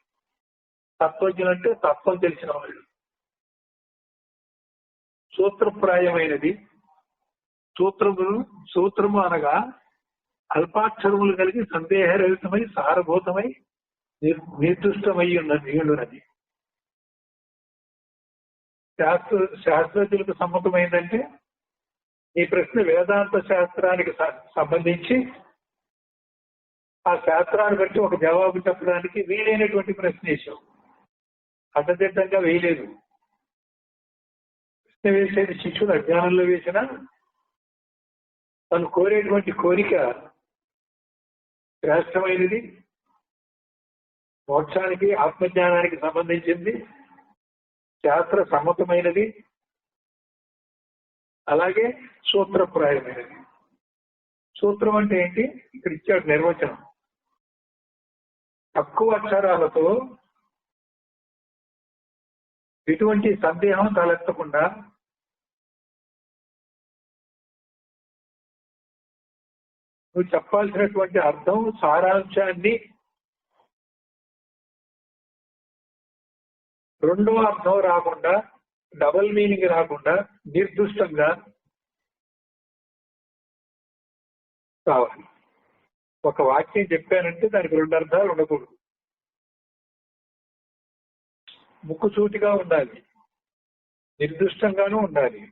తత్వజ్ఞులు అంటే తత్వం తెలిసిన వాళ్ళు. సూత్రప్రాయమైనది. సూత్రము అనగా అల్పాక్షరములు కలిగి సందేహరహితమై సారభూతమై నిర్దుష్టమై ఉన్నది. శాస్త్రజ్ఞులకు సమ్మతమైందంటే ఈ ప్రశ్న వేదాంత శాస్త్రానికి సంబంధించి ఆ శాస్త్రాన్ని బట్టి ఒక జవాబు చెప్పడానికి వీలైనటువంటి ప్రశ్న వేశాం. అడ్డదిడ్డంగా వేయలేదు. ప్రశ్న వేసేది శిష్యుడు అజ్ఞానంలో వేసినా తను కోరేటువంటి కోరిక శ్రేష్టమైనది, మోక్షానికి ఆత్మజ్ఞానానికి సంబంధించింది, శాస్త్ర సమ్మతమైనది, అలాగే సూత్రప్రాయమైనది. సూత్రం అంటే ఏంటి? ఇక్కడ ఇచ్చాడు నిర్వచనం. తక్కువ అక్షరాలతో ఎటువంటి సందేహం తలెత్తకుండా నువ్వు చెప్పాల్సినటువంటి అర్థం, సారాంశాన్ని రెండో అర్థం రాకుండా, డబల్ మీనింగ్ రాకుండా నిర్దుష్టంగా కావాలి. ఒక వాక్యం చెప్పానంటే దానికి రెండు అర్థాలు ఉండకూడదు. ముక్కుసూటిగా ఉండాలి, నిర్దిష్టంగానూ ఉండాలి.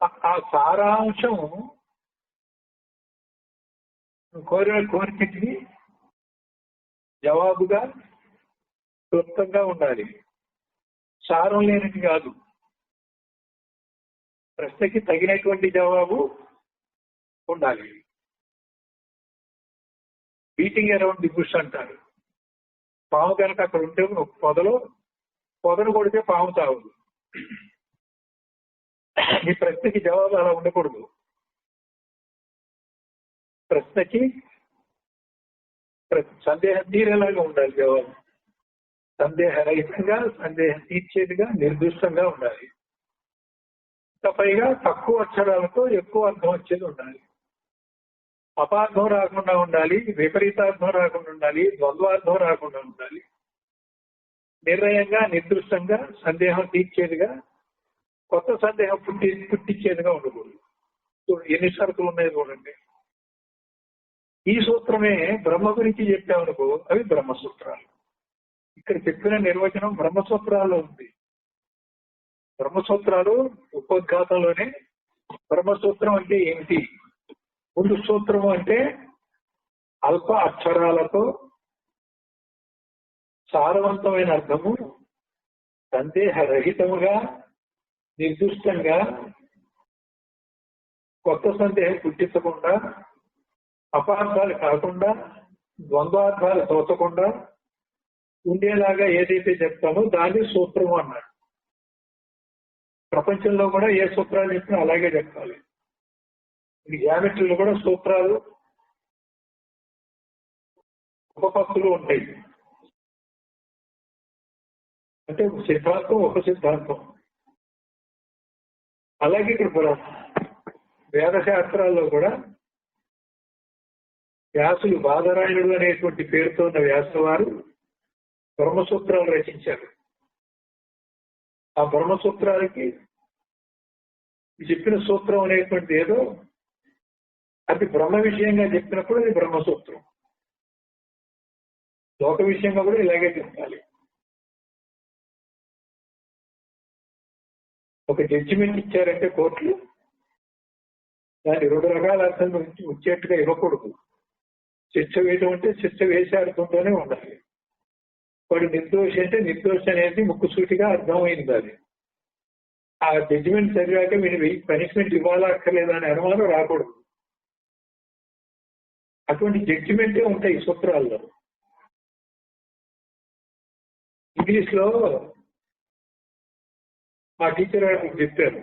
ఆ సారాంశం కోరిన కోరికకి జవాబుగా క్లుప్తంగా ఉండాలి. సారం లేనిది కాదు. ప్రశ్నకి తగినటువంటి జవాబు ఉండాలి. బీటింగ్ అరౌండ్ ది బుష్ అంటారు. పాము కనుక అక్కడ ఉంటే పొదను కొడితే పాము తాగదు. ఈ ప్రశ్నకి జవాబు అలా ఉండకూడదు. ప్రశ్నకి సందేహం తీరేలాగా ఉండాలి జవాబు. సందేహరహితంగా, సందేహం తీర్చేదిగా, నిర్దిష్టంగా ఉండాలి. పైగా తక్కువ అక్షరాలతో ఎక్కువ అర్థం వచ్చేది ఉండాలి. అపార్థం రాకుండా ఉండాలి, విపరీతార్థం రాకుండా ఉండాలి, ద్వంద్వార్థం రాకుండా ఉండాలి. నిర్ణయంగా, నిర్దిష్టంగా, సందేహం తీర్చేదిగా, కొత్త సందేహం పుట్టించేదిగా ఉండకూడదు. ఎన్ని షరతులు ఉన్నాయి చూడండి. ఈ సూత్రమే బ్రహ్మ గురించి చెప్పామనుకో, అవి బ్రహ్మసూత్రాలు. ఇక్కడ చెప్పిన నిర్వచనం బ్రహ్మసూత్రాల్లో ఉంది. బ్రహ్మసూత్రాలు ఉపోద్ఘాతంలోనే బ్రహ్మసూత్రం అంటే ఏమిటి, ముందు సూత్రము అంటే అల్ప అక్షరాలతో సారవంతమైన అర్థము, సందేహరహితముగా, నిర్దిష్టంగా, కొత్త సందేహం పుట్టించకుండా, అపార్థాలు కాకుండా, ద్వంద్వార్థాలు తోచకుండా ఉండేలాగా ఏదైతే చెప్తామో దాన్ని సూత్రము అన్నాడు. ప్రపంచంలో కూడా ఏ సూత్రాలు చెప్పినా అలాగే చెప్పాలి. జామెట్రీలో కూడా సూత్రాలు, ఉపపత్తులు ఉంటాయి. అంటే ఒక సిద్ధాంతం, ఒక సిద్ధాంతం. అలాగే ఇక్కడ వేద శాస్త్రాల్లో కూడా వ్యాసులు, బాదరాయణుడు అనేటువంటి పేరుతో ఉన్న వ్యాసుల వారు బ్రహ్మసూత్రాలు రచించారు. ఆ బ్రహ్మసూత్రాలకి చెప్పిన సూత్రం అనేటువంటిది ఏదో అది బ్రహ్మ విషయంగా చెప్పినప్పుడు అది బ్రహ్మసూత్రం. లోక విషయంగా కూడా ఇలాగే చెప్పాలి. ఒక జడ్జిమెంట్ ఇచ్చారంటే కోర్టులు దాన్ని 2 రకాల అర్థం గురించి వచ్చేట్టుగా ఇవ్వకూడదు. శిక్ష వేయడం అంటే శిక్ష వేసే అర్థంతోనే ఉండాలి. వాడు నిర్దోషి అంటే నిర్దోషి అనేది ముక్కుసూటిగా అర్థమైంది. అది ఆ జడ్జిమెంట్ చదివాక మీరు పనిష్మెంట్ ఇవ్వాలా అక్కర్లేదా అనే అనుమానం రాకూడదు. అటువంటి జడ్జిమెంటే ఉంటాయి ఈ సూత్రాల్లో. ఇంగ్లీష్ లో మా టీచర్ గారికి చెప్పారు,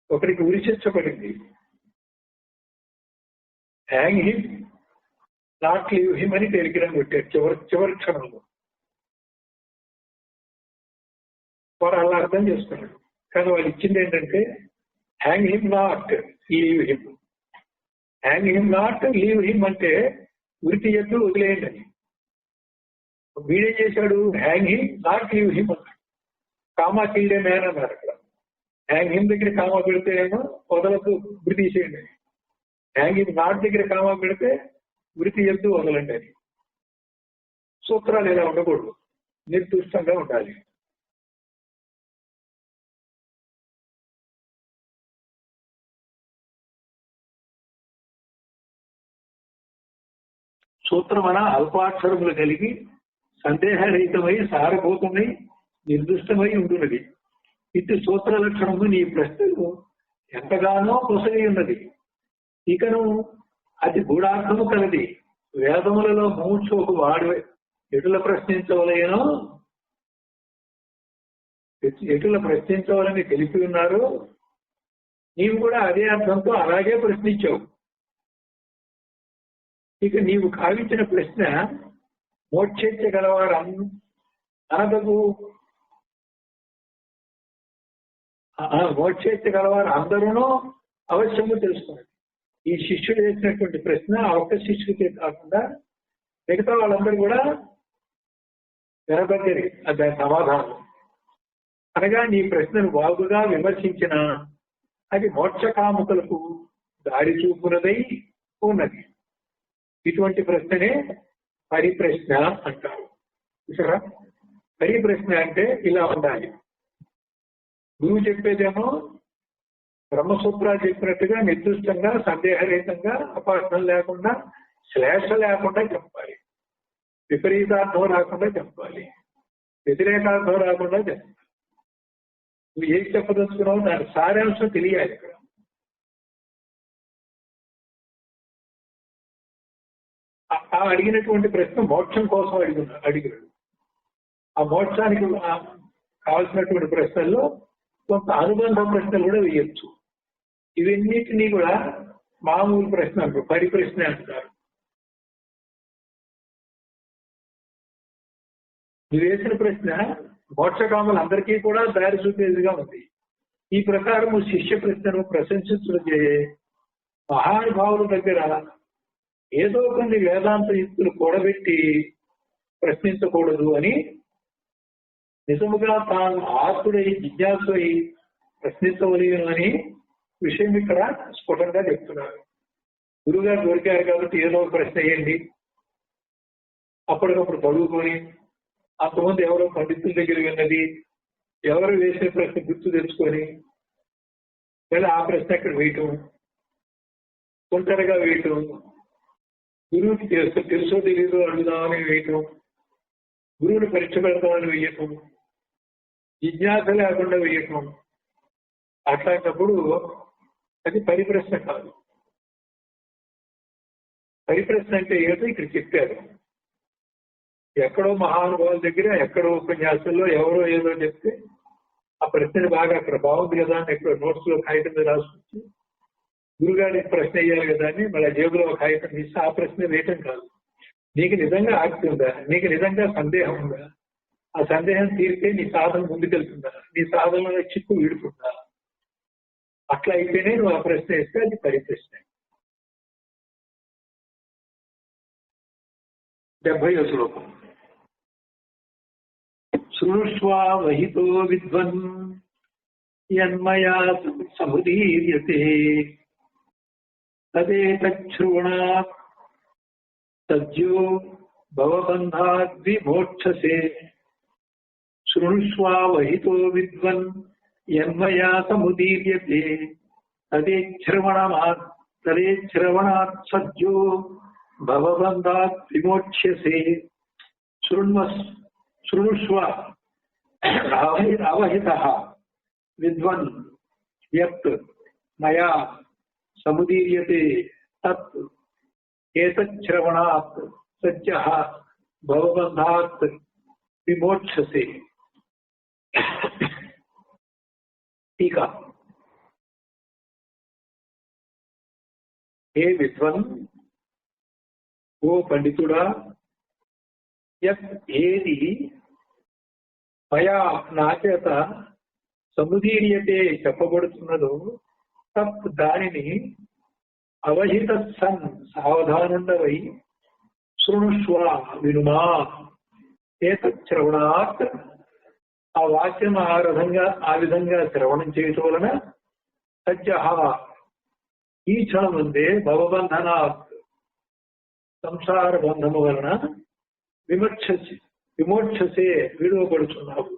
ఒకరికి ఉరి శిక్ష పడింది. Hang him, not leave him అని టెలిగ్రామ్ కొట్టారు చివరి క్షణంలో. వాడు అలా అర్థం చేసుకున్నాడు. కానీ వాళ్ళు ఇచ్చింది ఏంటంటే hang him not leave him. Hang him not leave him అంటే ఉరి తీయద్దు, వదిలేయండి అని. వీడేం చేశాడు, hang him not leave him అన్నాడు. కామా కిల్డే మ్యాన్ అన్నారు అక్కడ. హ్యాంగ్ హిమ్ దగ్గర కామా పెడితే ఏమో వదలద్దు, ఉరి తీసేయండి అని. హ్యాంగ్ హిమ్ నాట్ దగ్గర కామా పెడితే ఉరి తీయద్దు, వదలండి అని. సూత్రాలు ఇలా ఉండకూడదు, నిర్దిష్టంగా ఉండాలి. సూత్రమన అల్పాక్షరములు కలిగి సందేహరహితమై సారభూతమై నిర్దిష్టమై ఉంటున్నది. ఇటు సూత్ర లక్షణము నీ ప్రశ్నలు ఎంతగానో కొసగి ఉన్నది. ఇకను అది గూఢార్థము కలది. వేదములలో మూర్ఛోకు వాడు ఎటుల ప్రశ్నించవలేనో, ఎటుల ప్రశ్నించవాలని తెలిపి ఉన్నారు. నీవు కూడా అదే అర్థంతో అలాగే ప్రశ్నించావు. ఇక నీవు కావించిన ప్రశ్న మోక్షించగలవారు అనదగు, మోక్షించగలవారు అందరూ అవశ్యము తెలుసుకున్నారు. ఈ శిష్యుడు వేసినటువంటి ప్రశ్న ఆ ఒక్క శిష్యుడికే కాకుండా మిగతా వాళ్ళందరూ కూడా వినబడ్డది దాని సమాధానం. అనగా నీ ప్రశ్నను బాగుగా విమర్శించిన అది మోక్షకాముకులకు దారి చూపునదై ఉన్నది. ఇటువంటి ప్రశ్ననే పరిప్రశ్న అంటారు. చూసారా, పరిప్రశ్న అంటే ఇలా ఉండాలి. గురువు చెప్పేదేమో బ్రహ్మసూత్రాలు చెప్పినట్టుగా నిర్దిష్టంగా, సందేహరహితంగా, అపార్థం లేకుండా, శ్లేష లేకుండా చెప్పాలి. విపరీతార్థం రాకుండా చెప్పాలి, వ్యతిరేకార్థం రాకుండా చెప్పాలి. నువ్వు ఏం చెప్పదలుచుకున్నావు దాని సారాంశం తెలియాలి. ఇక్కడ ఆ అడిగినటువంటి ప్రశ్న మోక్షం కోసం అడిగాడు. ఆ మోక్షానికి కావాల్సినటువంటి ప్రశ్నల్లో కొంత అనుబంధ ప్రశ్నలు కూడా వేయచ్చు. ఇవన్నిటినీ కూడా మామూలు ప్రశ్న అంటారు, పరిప్రశ్న అంటారు. నువ్వు వేసిన ప్రశ్న మోక్షకాములు అందరికీ కూడా దారి చూపేదిగా ఉంది. ఈ ప్రకారం శిష్య ప్రశ్నను ప్రశంసించే మహానుభావుల దగ్గర ఏదో కొన్ని వేదాంత యుక్తులు కూడబెట్టి ప్రశ్నించకూడదు అని, నిజముగా తాను ఆత్ముడై జిజ్ఞాసుడై ప్రశ్నించవలేను అని విషయం ఇక్కడ స్ఫుటంగా చెప్తున్నారు. గురువుగారు దొరికారు కాబట్టి ఏదో ఒక ప్రశ్న వేయండి, అప్పటికప్పుడు చదువుకొని అంతమంది ఎవరో పండితుల దగ్గర విన్నది ఎవరు వేసిన ప్రశ్న గుర్తు తెచ్చుకొని మళ్ళీ ఆ ప్రశ్న అక్కడ వేయటం, ఒంటరిగా వేయటం, గురువుకి తెలుసో తెలీదో అడుగుదామని వేయటం, గురువుని పరీక్ష పెడతామని వేయటం, జిజ్ఞాస లేకుండా వేయటం. అట్లాంటప్పుడు అది పరిప్రశ్న కాదు. పరిప్రశ్న అంటే ఏదో ఇక్కడ చెప్పారు. ఎక్కడో మహానుభావుల దగ్గర ఎక్కడో ఉపన్యాసంలో ఎవరో ఏదో చెప్తే ఆ ప్రశ్న బాగా అక్కడ బాగుంది కదా అని ఎక్కడో నోట్స్ లో కాగితం మీద రాసుకొచ్చి గురుగారికి ప్రశ్న వేయాలి కదా అని మళ్ళీ జేబులో ఒక కాగితం తీసి ఆ ప్రశ్న వేయటం కాదు. నీకు నిజంగా ఆసక్తి ఉందా, నీకు నిజంగా సందేహం ఉందా, ఆ సందేహం తీరితే నీ సాధన ముందుకెళ్తుందా, నీ సాధనలో చిక్కు వీడుతుందా, అట్లా అయితేనే నువ్వు ఆ ప్రశ్న వేస్తే అది పరిప్రశ్న. 70వ శ్లోకం. శృణుష్వా వహితో విద్వన్ యన్మయా సముదీర్యతే తదేతచ్ఛృణాత్ తజ్జో భవబంధాద్ విమోక్షసే. శృణుష్వా వహితో విద్వన్ యన్మయా సముదీర్యతే తదేచ్ఛ్రవణాత్ సజ్జో భవబంధాత్ విమోక్ష్యసే. శృణుష్వ అవహితః విద్వన్ యత్ మయా సముదీర్యతే తత్ ఏతచ్ఛ్రవణాత్ సజ్జః భవబంధాత్ విమోక్షసే. టీకా. హే విద్వన్, ఓ పండితుడా, యత్ ఏది మయా నా చేత సముదీర్యతే చెప్పబడుతున్నదో తత్ దానిని అవహిత సన్ సావధానుండవై శృణుష్వ వినుమా. ఏతశ్రవణాత్ ఆ వాక్యం ఆ విధంగా శ్రవణం చేయటం వలన సజ్జః ఈ క్షణం ముందే భవబంధనాత్ సంసార బంధము వలన విమోక్షసే విడువబడుతున్నావు.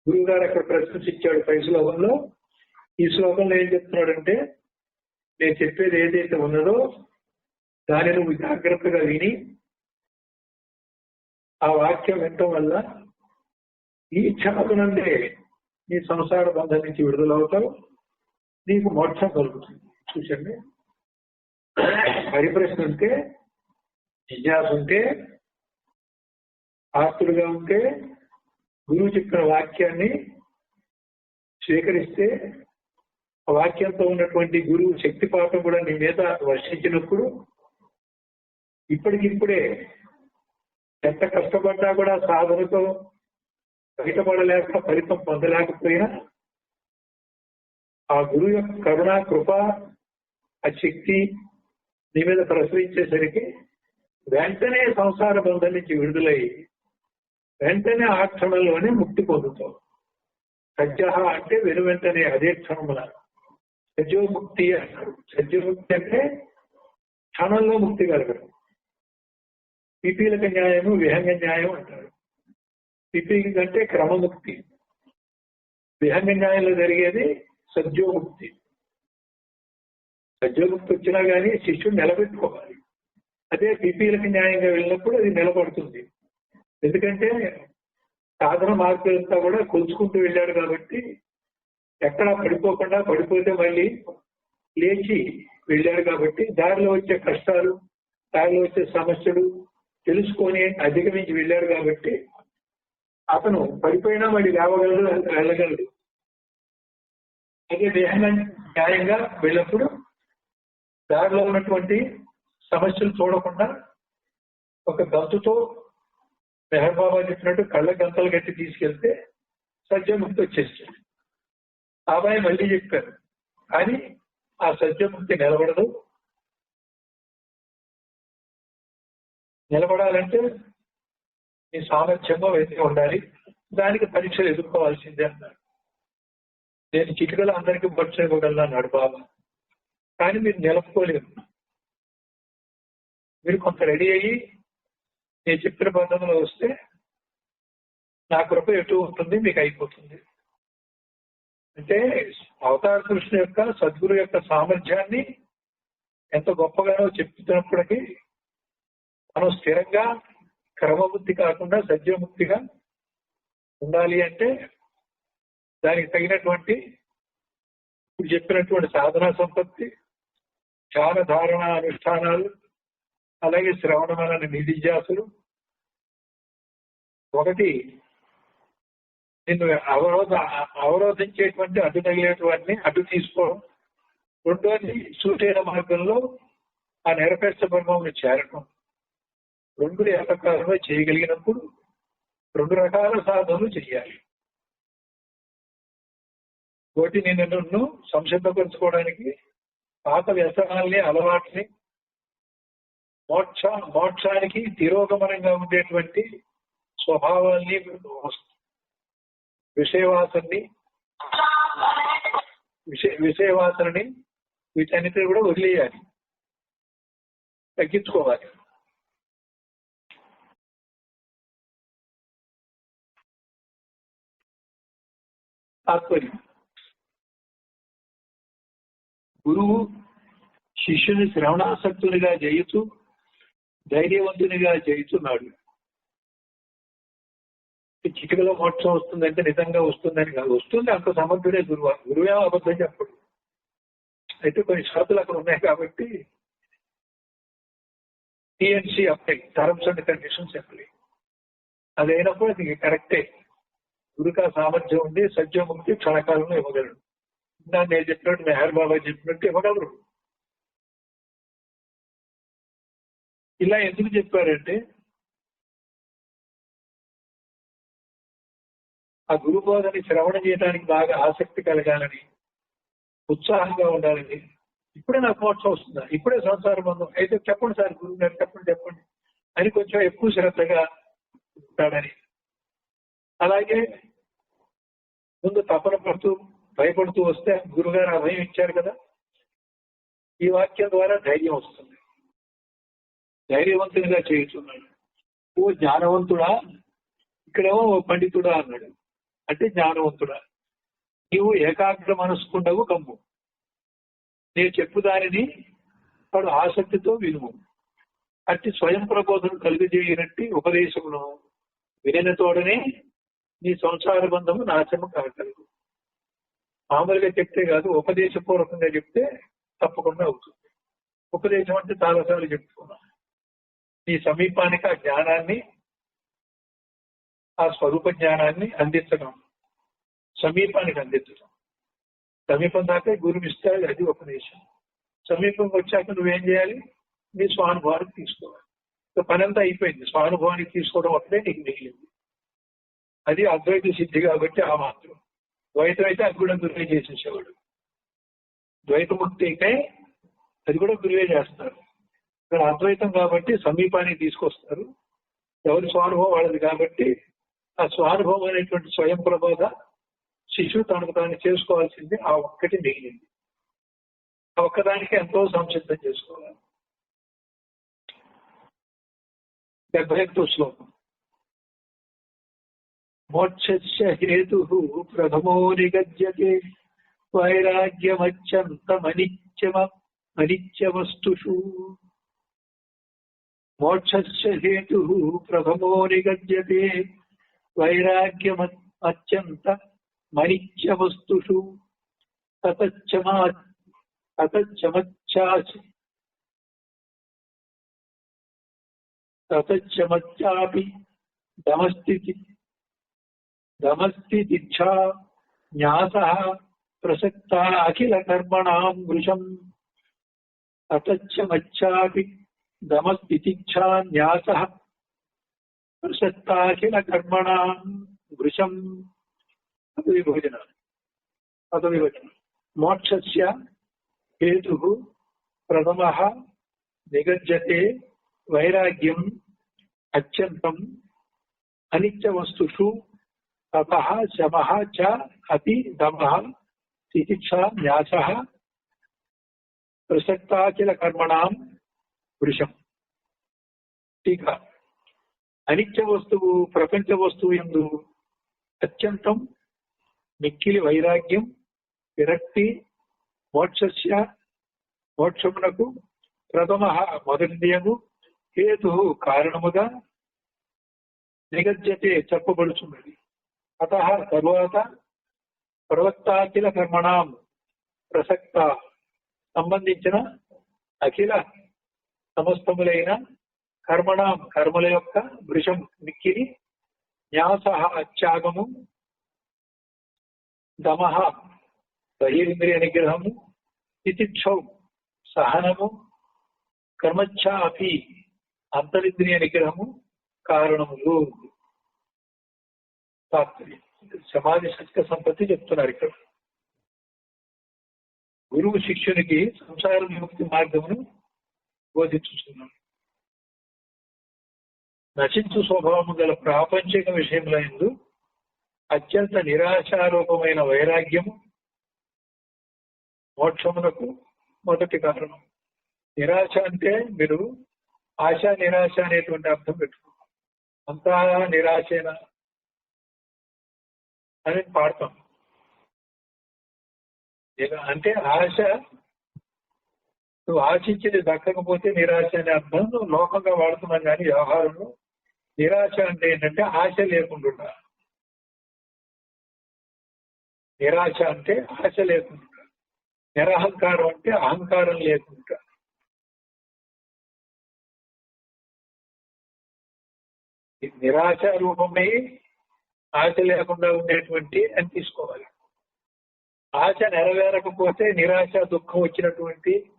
గురువు గారు అక్కడ ప్రశ్నించాడు పై శ్లోకంలో. ఈ శ్లోకంలో ఏం చెప్తున్నాడంటే, నేను చెప్పేది ఏదైతే ఉన్నదో దాన్ని నువ్వు జాగ్రత్తగా విని ఆ వాక్యం వినటం వల్ల ఈ క్షణమునందే నీ సంసార బంధం నుంచి విడుదలవుతావు, నీకు మోక్షం కలుగుతుంది. చూసండి, పరిప్రశ్న ఉంటే, జిజ్ఞాస ఉంటే, ఆస్తులుగా ఉంటే, గురువు చెప్పిన వాక్యాన్ని స్వీకరిస్తే ఆ వాక్యంతో ఉన్నటువంటి గురువు శక్తిపాతం కూడా నీ మీద వర్షించినప్పుడు ఇప్పటికిప్పుడే ఎంత కష్టపడ్డా కూడా సాధనతో బయటపడలేక ఫలితం పొందలేకపోయినా ఆ గురువు యొక్క కరుణ, కృప, ఆ శక్తి నీ మీద ప్రసరించేసరికి వెంటనే సంసార బంధం నుంచి విడుదలై వెంటనే ఆ క్షణంలోనే ముక్తి పొందుతావు. సజ్జః అంటే వెను వెంటనే అదే క్షణమున సజ్జోముక్తి అంటారు. సజ్జోముక్తి అంటే క్షణంలో ముక్తి కలగడం. పిపీలక న్యాయము, విహంగ న్యాయం అంటారు. పిపీలక అంటే క్రమముక్తి, విహంగ న్యాయంలో జరిగేది సజ్జోముక్తి. సజ్జోముక్తి వచ్చినా కానీ శిష్యుడు నిలబెట్టుకోవాలి. అదే పిపీలక న్యాయంగా వెళ్ళినప్పుడు అది నిలబడుతుంది. ఎందుకంటే సాధన మార్పులంతా కూడా కొలుచుకుంటూ వెళ్ళాడు కాబట్టి ఎక్కడా పడిపోకుండా, పడిపోతే మళ్ళీ లేచి వెళ్ళాడు కాబట్టి దారిలో వచ్చే కష్టాలు, దారిలో వచ్చే సమస్యలు తెలుసుకొని అధిగమించి వెళ్ళాడు కాబట్టి అతను పడిపోయినా మళ్ళీ లేవగలడు, వెళ్ళగలడు. అదే దేహంగా న్యాయంగా వెళ్ళినప్పుడు దారిలో ఉన్నటువంటి సమస్యలు చూడకుండా ఒక గంతుతో మెహర్ బాబా చెప్పినట్టు కళ్ళ గంతలు కట్టి తీసుకెళ్తే సత్యముక్తి వచ్చేస్తుంది. బాబాయ్ మళ్ళీ చెప్పారు, కానీ ఆ సత్యముక్తి నిలబడదు. నిలబడాలంటే మీ సామర్థ్యంగా వెతికి ఉండాలి, దానికి పరీక్షలు ఎదుర్కోవాల్సిందే అన్నారు. నేను చిటికలు అందరికీ బొచ్చు ఇవ్వగలను అన్నాడు బాబా, కానీ మీరు నిలుపుకోలేరు. మీరు కొంత రెడీ అయ్యి నేను చెప్పిన పద్ధతిలో వస్తే నా కృప ఎటు ఉంటుంది, మీకు అయిపోతుంది. అంటే అవతార కృష్ణ యొక్క సద్గురు యొక్క సామర్థ్యాన్ని ఎంత గొప్పగానో చెప్తున్నప్పటికీ మనం స్థిరంగా క్రమబుద్ధి కాకుండా సత్యముక్తిగా ఉండాలి అంటే దానికి తగినటువంటి ఇప్పుడు చెప్పినటువంటి సాధనా సంపత్తి, ధ్యాన ధారణ అనుష్ఠానాలు, అలాగే శ్రవణమైన నిధిధ్యాసులు, ఒకటి నిన్ను అవరోధించేటువంటి అడ్డు తగిలేటువంటి అడ్డు తీసుకోవడం, రెండోది సూటైన మార్గంలో ఆ నిరపేక్ష బ్రహ్మమును చేరటం. రెండు ఏకకాలంలో చేయగలిగినప్పుడు రెండు రకాల సాధనలు చేయాలి. ఒకటి నిన్ను సంసిద్ధపరచుకోవడానికి పాత వ్యసనాల్ని, అలవాట్ని, మోక్షానికి తిరోగమనంగా ఉండేటువంటి స్వభావాల్ని, విషయవాసనని వీటన్నిటిని కూడా వదిలేయాలి, తగ్గించుకోవాలి. తాత్పర్యం, గురువు శిష్యుని శ్రవణాసక్తునిగా చేయుతూ ధైర్యవంతునిగా చేయుతున్నాడు. చిటికలో మోక్షం వస్తుందంటే నిజంగా వస్తుందని కాదు, వస్తుంది. అంత సమర్థుడే గురువు. గురువే అబద్ధం చెప్పడు. అయితే కొన్ని షరతులు అక్కడ ఉన్నాయి కాబట్టి TNC apply, terms and conditions apply. అది అయినప్పుడు అది కరెక్టే. గురుకా సామర్థ్యం ఉంది, సత్యముక్తి క్షణకాలంలో ఇవ్వగలడు. నేను చెప్పినట్టు మెహర్ బాబా చెప్పినట్టు ఇవ్వగలరు. ఇలా ఎందుకు చెప్పారంటే ఆ గురు బోధని శ్రవణం చేయడానికి బాగా ఆసక్తి కలగాలని, ఉత్సాహంగా ఉండాలని. ఇప్పుడే నాకు మోక్షం వస్తుందా, ఇప్పుడే సంసార బంధం అయితే చెప్పండి సార్ గురువు గారు, చెప్పండి అని కొంచెం ఎక్కువ శ్రద్ధగా ఉంటాడని. అలాగే ముందు తపన పడుతూ భయపడుతూ వస్తే గురుగారు ఆ భయం ఇచ్చారు కదా, ఈ వాక్యం ద్వారా ధైర్యం వస్తుంది. ధైర్యవంతునిగా చేయుచున్నాడు. ఓ జ్ఞానవంతుడా, ఇక్కడేమో ఓ పండితుడా అన్నాడు. అంటే జ్ఞానవంతుడా, నీవు ఏకాగ్ర మనసుకుండవు కమ్ము. నేను చెప్పు దానిని వాడు ఆసక్తితో వినుము. అట్టి స్వయం ప్రబోధం కలుగజేయనట్టి ఉపదేశమును వినిన తోడనే నీ సంసార బంధము నాశనము కాగలదు. మామూలుగా చెప్తే కాదు, ఉపదేశపూర్వకంగా చెప్తే తప్పకుండా అవుతుంది. ఉపదేశం అంటే చాలాసార్లు చెప్పుకున్నాం. నీ సమీపానికి ఆ జ్ఞానాన్ని, ఆ స్వరూప జ్ఞానాన్ని అందించడం, సమీపానికి అందించడం. సమీపం దాకా గురువు ఇస్తాడు, అది ఉపదేశం. సమీపంకి వచ్చాక నువ్వేం చేయాలి, నీ స్వానుభవానికి తీసుకోవాలి. పని అంతా అయిపోయింది, స్వానుభవానికి తీసుకోవడం ఒకటే నీకు మిగిలింది. అది అద్వైత సిద్ధి కాబట్టి ఆ మాత్రం. ద్వైతం అయితే అది కూడా గురువే చేసేసేవాడు. ద్వైతముక్తి అయితే అది కూడా గురువే చేస్తారు. ఇక్కడ అద్వైతం కాబట్టి సమీపానికి తీసుకొస్తారు. ఎవరి స్వానుభవం వాళ్ళది కాబట్టి ఆ స్వానుభవం అనేటువంటి స్వయం ప్రబోధ శిశువు తనకు తాను చేసుకోవాల్సింది ఆ ఒక్కటి మిగిలింది. ఆ ఒక్కదానికి ఎంతో సంసిద్ధం చేసుకోవాలి. 78వ శ్లోకం. మోక్షస్య హేతుః ప్రథమో నిగద్యతే వైరాగ్యమత్యంతమనిత్యవస్తుషు. మోక్షస్య హేతుః ప్రథమో నిగద్యతే వైరాగ్యమత్యంతమనిత్యవస్తుషు ततच्चमच्चापि दमस्तितिच्छा न्यासः प्रसक्ता अखिल कर्मणां वृषम् अतच्चमच्चापि दमस्तितिच्छा न्यासः प्रसक्ता अखिल कर्मणां वृषम् पदविभजन मोक्षस्य हेतुः प्रथमः निगज्यते वैराग्यम् अत्यन्तम् अनित्यवस्तुषु तपः शमः च अपि दमः तितिक्षा न्यासः प्रसक्ता किल कर्मणां वृषम्। टीका अनित्य वस्तुవు ప్రపంచ వస్తువు యందు అత్యంతం మిక్కిలి వైరాగ్యం విరక్తి మోక్షమునకు ప్రథమ మొదటిదియగు హేతు కారణముగా నిగజ్యతే చెప్పబడుచున్నది. అతః తరువాత ప్రవక్తాఖిల కర్మణాం ప్రసక్త సంబంధించిన అఖిల సమస్తములైన కర్మణాం కర్మల యొక్క వృషం మిక్కిలి న్యాస త్యాగము దమః బహిరింద్రియ నిగ్రహము తితిక్షౌ సహనము కర్మచ్ఛ అపి అంతరింద్రియ నిగ్రహము కారణములు. సమాధి శక్త సంపత్తి చెప్తున్నారు ఇక్కడ. గురువు శిష్యునికి సంసార విముక్తి మార్గమును బోధించుతున్నాడు. నశించు స్వభావము గల ప్రాపంచిక విషయములందు అత్యంత నిరాశారూపమైన వైరాగ్యము మోక్షమునకు మొదటి కారణం. నిరాశ అంటే మీరు ఆశ నిరాశ అనేటువంటి అర్థం పెట్టుకోండి. అంతా నిరాశేనా అని పాడతాం. అంటే ఆశ నువ్వు ఆశించేది దక్కకపోతే నిరాశ అనే అర్థం నువ్వు లోకంగా వాడుతున్నాం. కానీ వ్యవహారంలో నిరాశ అంటే ఏంటంటే ఆశ లేకుండా. నిరాశ అంటే ఆశ లేకుండా. నిరహంకారం అంటే అహంకారం లేకుండా. నిరాశ రూపమై ఆశ లేకుండా ఉండేటువంటి అని తీసుకోవాలి. ఆశ నెరవేరకపోతే నిరాశ దుఃఖం వచ్చినటువంటి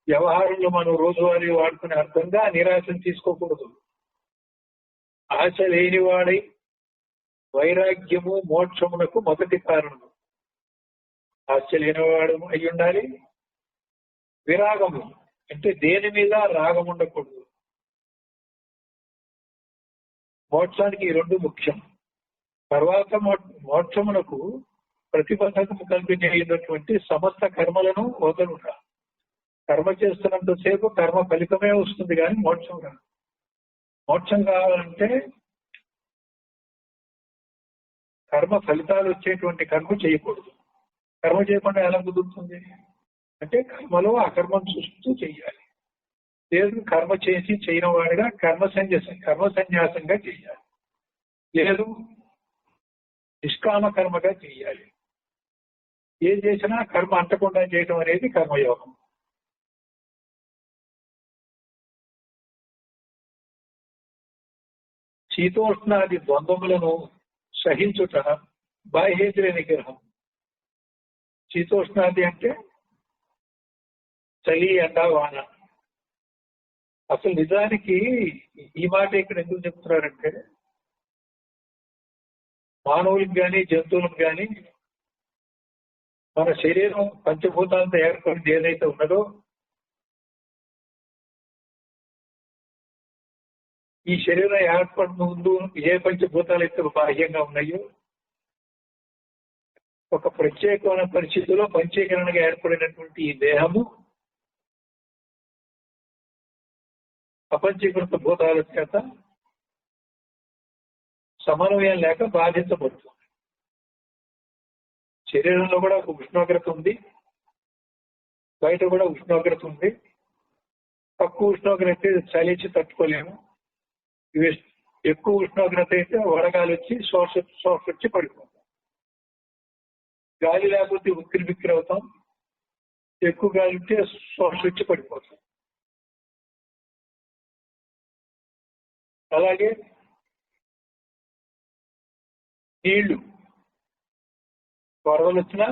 వ్యవహారంలో మనం రోజువారీ వాడుకునే అర్థంగా నిరాశను తీసుకోకూడదు. ఆశ లేనివాడై వైరాగ్యము మోక్షమునకు మొదటి కారణము. ఆశ లేనివాడు అయి ఉండాలి. విరాగము అంటే దేని మీద రాగం ఉండకూడదు. మోక్షానికి ఈ రెండు ముఖ్యం. తర్వాత మోక్షమునకు ప్రతిబంధకము కల్పించేటువంటి సమస్త కర్మలను వదలుట. కర్మ చేస్తున్నంతసేపు కర్మ ఫలితమే వస్తుంది కానీ మోక్షం రాదు. మోక్షం కావాలంటే కర్మ ఫలితాలు వచ్చేటువంటి కర్మ చేయకూడదు. కర్మ చేయకుండా ఎలా కుదురుతుంది అంటే కర్మలో అకర్మం చూస్తూ చెయ్యాలి. లేదు కర్మ చేసి చేయని వాడిగా కర్మ సన్యాసంగా చెయ్యాలి. లేదు నిష్కామ కర్మగా చెయ్యాలి. ఏం చేసినా కర్మ అంటకుండా చేయటం అనేది కర్మయోగం. శీతోష్ణాది ద్వంద్వములను సహించుట బాహ్యేంద్రియ నిగ్రహం. శీతోష్ణాది అంటే చలి ఎండ వాన. అసలు నిజానికి ఈ మాట ఇక్కడ ఎందుకు చెప్తున్నారంటే మానవులకు కానీ జంతువులకు కానీ మన శరీరం పంచభూతాలతో ఏర్పడింది ఏదైతే ఉన్నదో ఈ శరీరం ఏర్పడిన ముందు ఏ పంచభూతాలు అయితే బాహ్యంగా ఉన్నాయో ఒక ప్రత్యేకమైన పరిస్థితిలో పంచీకరణగా ఏర్పడినటువంటి ఈ దేహము అపంచీకృత భూతాల చేత సమన్వయం లేక బాధించబడుతుంది. శరీరంలో కూడా ఒక ఉష్ణోగ్రత ఉంది, బయట కూడా ఉష్ణోగ్రత ఉంది. తక్కువ ఉష్ణోగ్రత అయితే చలించి తట్టుకోలేము. ఎక్కువ ఉష్ణోగ్రత అయితే వడగాలి వచ్చి శ్వాస వచ్చి పడిపోతాం. గాలి లేకపోతే ఉక్కిరి బిక్కిరి అవుతాం. ఎక్కువ గాలి ఉంటే శ్వాస వచ్చి పడిపోతాం. అలాగే నీళ్లు వరదలు వచ్చినా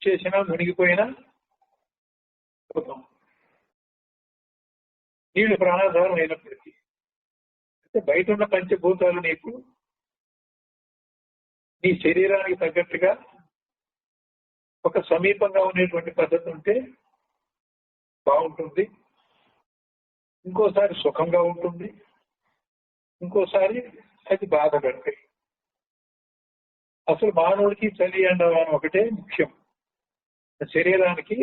చేసినా మునిగిపోయినా నీళ్లు ప్రాణాధారం అయినప్పటికీ అంటే బయట ఉన్న పంచభూతాలు నీకు నీ శరీరానికి తగ్గట్టుగా ఒక సమీపంగా ఉండేటువంటి పద్ధతి ఉంటే బాగుంటుంది. ఇంకోసారి సుఖంగా ఉంటుంది, ఇంకోసారి అది బాధ పెడతాయి. అసలు మానవుడికి చలి ఎండవానం ఒకటే ముఖ్యం. శరీరానికి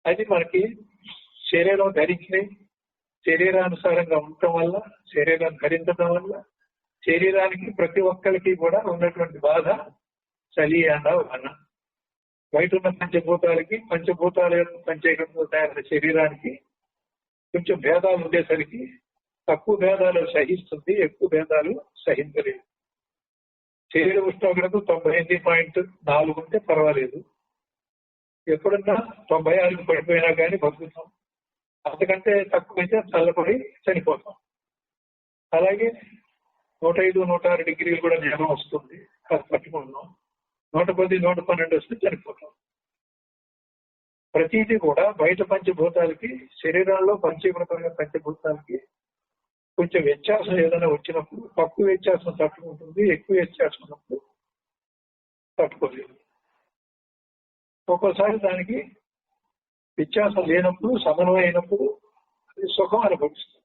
అది మనకి శరీరం ధరించి శరీరానుసారంగా ఉండటం వల్ల, శరీరం ధరించడం వల్ల శరీరానికి ప్రతి ఒక్కరికి కూడా ఉన్నటువంటి బాధ చలి ఎండవానం. బయట ఉన్న పంచభూతాలకి పంచభూతాల యొక్క పంచీకరణతో తయారైన శరీరానికి కొంచెం భేదాలు ఉండేసరికి తక్కువ భేదాలు సహిస్తుంది, ఎక్కువ భేదాలు సహించలేదు. శరీర ఉష్ణోగ్రత 98.4 ఉంటే పర్వాలేదు. ఎప్పుడన్నా 96 పడిపోయినా కానీ బతుకుతాం. అంతకంటే తక్కువైతే చల్లపడి చనిపోతాం. అలాగే 105, 106 డిగ్రీలు కూడా జ్వరం వస్తుంది, కాస్త పట్టుకుంటున్నాం. 110, 112 వస్తే చనిపోతాం. ప్రతిదీ కూడా బయట పంచభూతాలకి శరీరంలో పంచీకృతమైన పంచభూతాలకి కొంచెం వ్యత్యాసం ఏదైనా వచ్చినప్పుడు తక్కువ వ్యత్యాసం తట్టుకుంటుంది, ఎక్కువ వ్యత్యాసం ఉన్నప్పుడు తట్టుకోలేదు. ఒక్కోసారి దానికి వ్యత్యాసం లేనప్పుడు, సమన్వయం అయినప్పుడు అది సుఖం అనుభవిస్తుంది.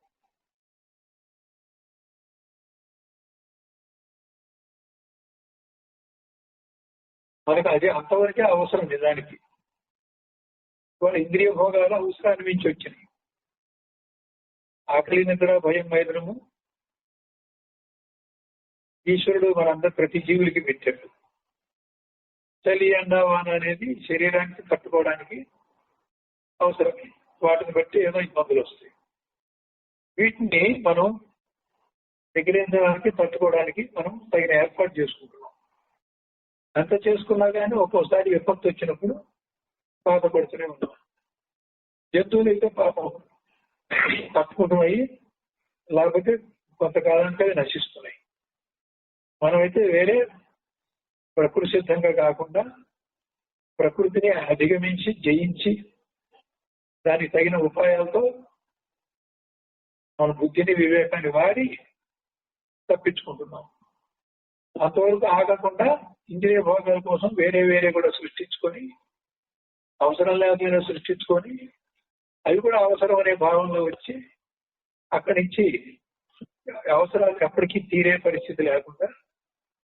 మనకు అది అంతవరకే అవసరం. నిజానికి వాళ్ళ ఇంద్రియ భోగాలు అవసరాన్ని మించి వచ్చినాయి. ఆకలి, నిద్ర, భయం, మైదనము ఈశ్వరుడు మనందరూ ప్రతి జీవులకి పెట్టాడు. చలి, ఎండ, వాన అనేది శరీరానికి తట్టుకోవడానికి అవసరమే. వాటిని బట్టి ఏదో ఇబ్బందులు వస్తాయి. వీటిని మనం ఎగిరించడానికి, తట్టుకోవడానికి మనం తగిన ఏర్పాటు చేసుకుంటున్నాం. అంత చేసుకున్నా కానీ ఒక్కోసారి విపత్తు వచ్చినప్పుడు బాధపడుతూనే ఉన్నాం. జంతువులు అయితే పాపం తట్టుకుంటున్నాయి, లేకపోతే కొంతకాలానికి అవి నశిస్తున్నాయి. మనమైతే వేరే ప్రకృతి సిద్ధంగా కాకుండా ప్రకృతిని అధిగమించి జయించి దానికి తగిన ఉపాయాలతో మన బుద్ధిని, వివేకాన్ని వాడి తప్పించుకుంటున్నాం. అంతవరకు ఆగకుండా ఇంద్రియ భోగాల కోసం వేరే వేరే కూడా సృష్టించుకొని, అవసరం లేకపోయినా సృష్టించుకొని, అవి కూడా అవసరం అనే భావంలో వచ్చి అక్కడి నుంచి అవసరాలు ఎప్పటికీ తీరే పరిస్థితి లేకుండా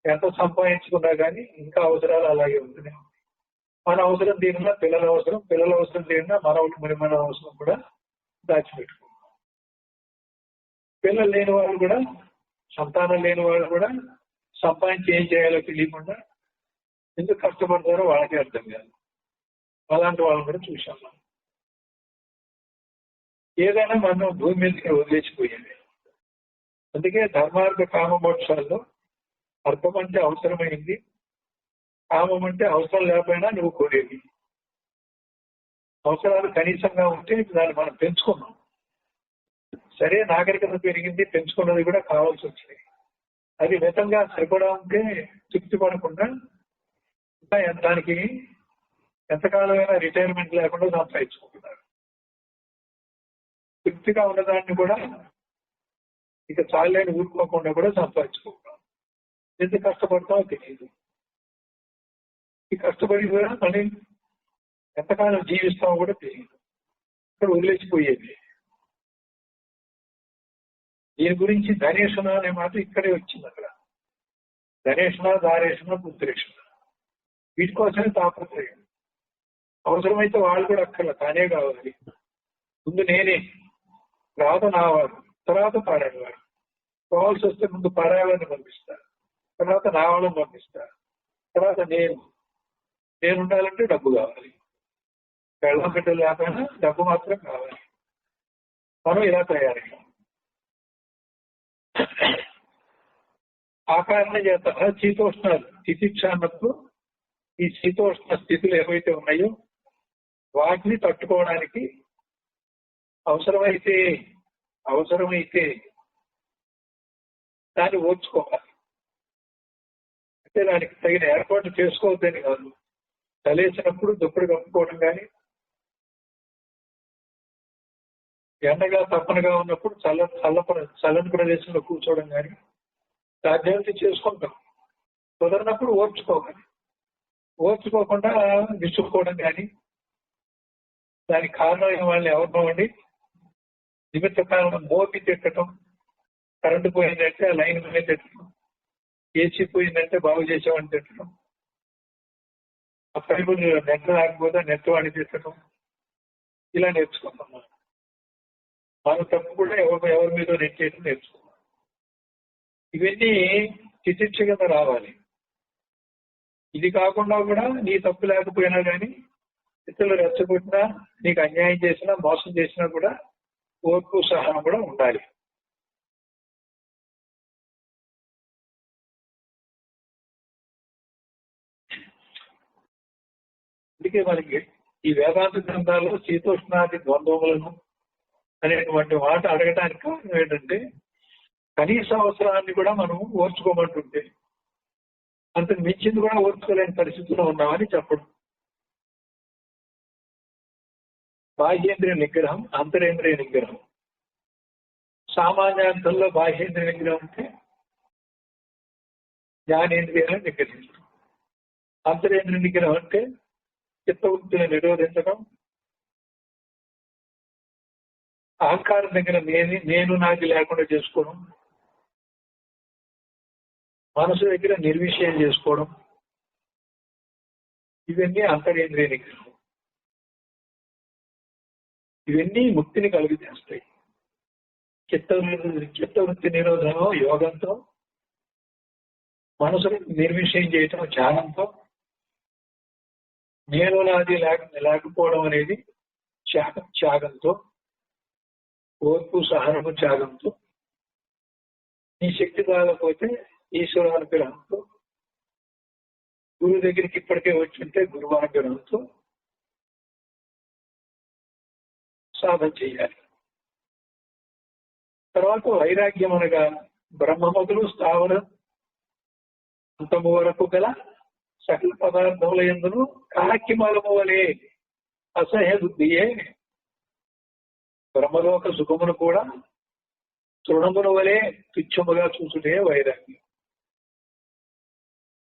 ఎంత సంపాదించుకున్నా కానీ ఇంకా అవసరాలు అలాగే ఉంటున్నాయి. మన అవసరం తీరినా పిల్లల అవసరం తీరినా మన అవసరం కూడా దాచిపెట్టుకుంటాం. పిల్లలు లేని వాళ్ళు కూడా, సంతానం లేని వాళ్ళు కూడా సంపాదించి ఏం చేయాలో తెలియకుండా ఎందుకు కష్టపడతారో వాళ్ళకే అర్థం కాదు. అలాంటి వాళ్ళని కూడా చూసాం. మనం ఏదైనా మనం భూమి మీదకి వదిలేసిపోయేది. అందుకే ధర్మార్థ కామ మోక్షాల్లో అర్థం అంటే అవసరమైంది, కామం అంటే అవసరం లేకపోయినా నువ్వు కోరేది. అవసరాలు కనీసంగా ఉంటే దాన్ని మనం పెంచుకున్నాం. సరే, నాగరికత పెరిగింది, పెంచుకున్నది కూడా కావాల్సి వచ్చింది. అది మితంగా సరిపడా ఉంటే తృప్తి పడకుండా ఇంకా దానికి ఎంతకాలమైనా రిటైర్మెంట్ లేకుండా సంపాదించుకుంటున్నారు. తృప్తిగా ఉన్నదాన్ని కూడా ఇక చాలని ఊరుకోకుండా కూడా సంపాదించుకుంటున్నాం. ఎంత కష్టపడతామో తెలియదు. ఈ కష్టపడి కూడా మళ్ళీ ఎంతకాలం జీవిస్తామో కూడా తెలియదు. ఇక్కడ వదిలేసిపోయేది. దీని గురించి ధనేషణ అనే మాట ఇక్కడే వచ్చింది. అక్కడ ధనేషణ, దారేషణ, పుత్రేషణ, వీటి కోసమే తాపత్రయం. అవసరమైతే వాళ్ళు కూడా అక్కర్ల, తానే కావాలి. ముందు నేనే, తర్వాత నావాడు, తర్వాత పాడేవాడు. కావాల్సి వస్తే ముందు పాడేవాడిని పంపిస్తా, తర్వాత నా వాళ్ళని పంపిస్తా, తర్వాత నేను ఉండాలంటే డబ్బు కావాలి. పెళ్ళం బిడ్డలు లేకపోయినా డబ్బు మాత్రం కావాలి. మనం ఇలా తయారయ్యాం. ఆ కారణం చేత శీతోష్ణాలు, తితిక్షాన్నప్పుడు ఈ శీతోష్ణ స్థితులు ఏవైతే ఉన్నాయో వాటిని తట్టుకోవడానికి అవసరమైతే దాన్ని ఓర్చుకోవాలి. అంటే దానికి తగిన ఏర్పాటు చేసుకోవద్దని కాదు. చలేసినప్పుడు దుప్పటి కప్పుకోవడం కానీ, ఎండగా తప్పనగా ఉన్నప్పుడు చల్లని ప్రదేశంలో కూర్చోవడం కానీ సాధ్యమైతే చేసుకుంటాం. కుదరినప్పుడు ఓర్చుకోవాలి. ఓర్చుకోకుండా విసుక్కోవడం కానీ, దానికి కారణం వాళ్ళని ఎవరినోండి నిమిత్త కారణం మోపి తిట్టడం, కరెంటు పోయిందంటే ఆ లైన్ మీద తిట్టడం, ఏసీ పోయిందంటే బాగు చేసామని తిట్టడం, ఆ పైపు నెట్ రాకపోతే నెట్ వాడి తిట్టడం, ఇలా నేర్చుకుంటాం. మన తప్పు కూడా ఎవరి మీద నెట్టేసి నేర్చుకున్నాం. ఇవన్నీ చికిత్స కింద రావాలి. ఇది కాకుండా కూడా నీ తప్పు లేకపోయినా కానీ ఇతరులు రెచ్చగొట్టినా, నీకు అన్యాయం చేసినా, మోసం చేసినా కూడా ఓర్పు సహనం కూడా ఉండాలి. అందుకే మనకి ఈ వేదాంత గ్రంథాల్లో శీతోష్ణాది ద్వంద్వములను అనేటువంటి మాట అడగడానికి కారణం ఏంటంటే, కనీస అవసరాన్ని కూడా మనం ఓర్చుకోమంటుంటే అంతకు మించింది కూడా ఓర్చుకోలేని పరిస్థితిలో ఉన్నామని చెప్పడం. బాహ్యేంద్రియ నిగ్రహం, అంతరేంద్రియ నిగ్రహం. సామాన్యార్థంలో బాహ్యేంద్రియ నిగ్రహం అంటే జ్ఞానేంద్రియాలను నిగ్రహించడం. అంతరేంద్రియ నిగ్రహం అంటే చిత్తవృత్తిని నిరోధించడం, అహంకారం దగ్గర నేను నాది లేకుండా చేసుకోవడం, మనసు దగ్గర నిర్విషయం చేసుకోవడం, ఇవన్నీ అంతరేంద్రియ నిగ్రహం. ఇవన్నీ ముక్తిని కలుగు చేస్తాయి. చిత్తవృత్తి నిరోధం యోగంతో, మనసుని నిర్విషయం చేయటం ధ్యానంతో, నేను నాది లేకపోవడం అనేది త్యాగంతో, ఓర్పు సహనము త్యాగంతో, నీ శక్తి కాకపోతే ఈశ్వరానుగ్రహంతో, గురువు దగ్గరికి ఇప్పటికే వచ్చింటే గురువానుగ్రహంతో సాధన చేయాలి. తర్వాత వైరాగ్యం అనగా బ్రహ్మ మొదలు స్థావర అంతము వరకు గల సకల పదార్థముల యందును కాకి మలము వలె అసహ్య బుద్ధియే బ్రహ్మలోక సుఖమును కూడా తృణమును వలె తుచ్చముగా చూసుటే వైరాగ్యం.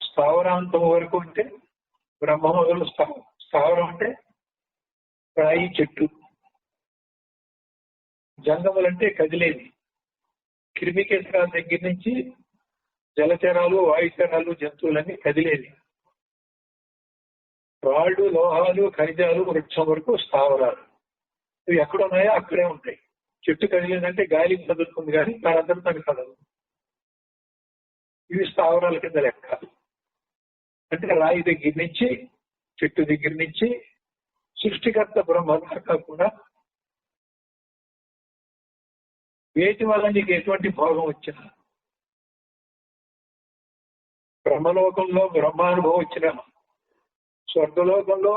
స్థావరాంతము వరకు అంటే బ్రహ్మ మొదలు స్థావరం అంటే రాయి చెట్టు, జంగములంటే కదిలేది, క్రిమికేశరాల దగ్గర నుంచి జలచరాలు, వాయుచరాలు, జంతువులన్నీ కదిలేది. రాళ్ళు, లోహాలు, ఖనిజాలు, వృక్షం వరకు స్థావరాలు. ఇవి ఎక్కడ ఉన్నాయో అక్కడే ఉంటాయి. చెట్టు కదిలిందంటే గాలికి కదులుతుంది కానీ దానంతరం తను కదలదు. ఇవి స్థావరాల కింద లెక్క. అంటే రాయి దగ్గర నుంచి, చెట్టు దగ్గర నుంచి సృష్టికర్త బ్రహ్మ దాకా కూడా వేటి వల్ల నీకు ఎటువంటి భోగం వచ్చినా, బ్రహ్మలోకంలో బ్రహ్మానుభవం వచ్చిన, స్వర్గలోకంలో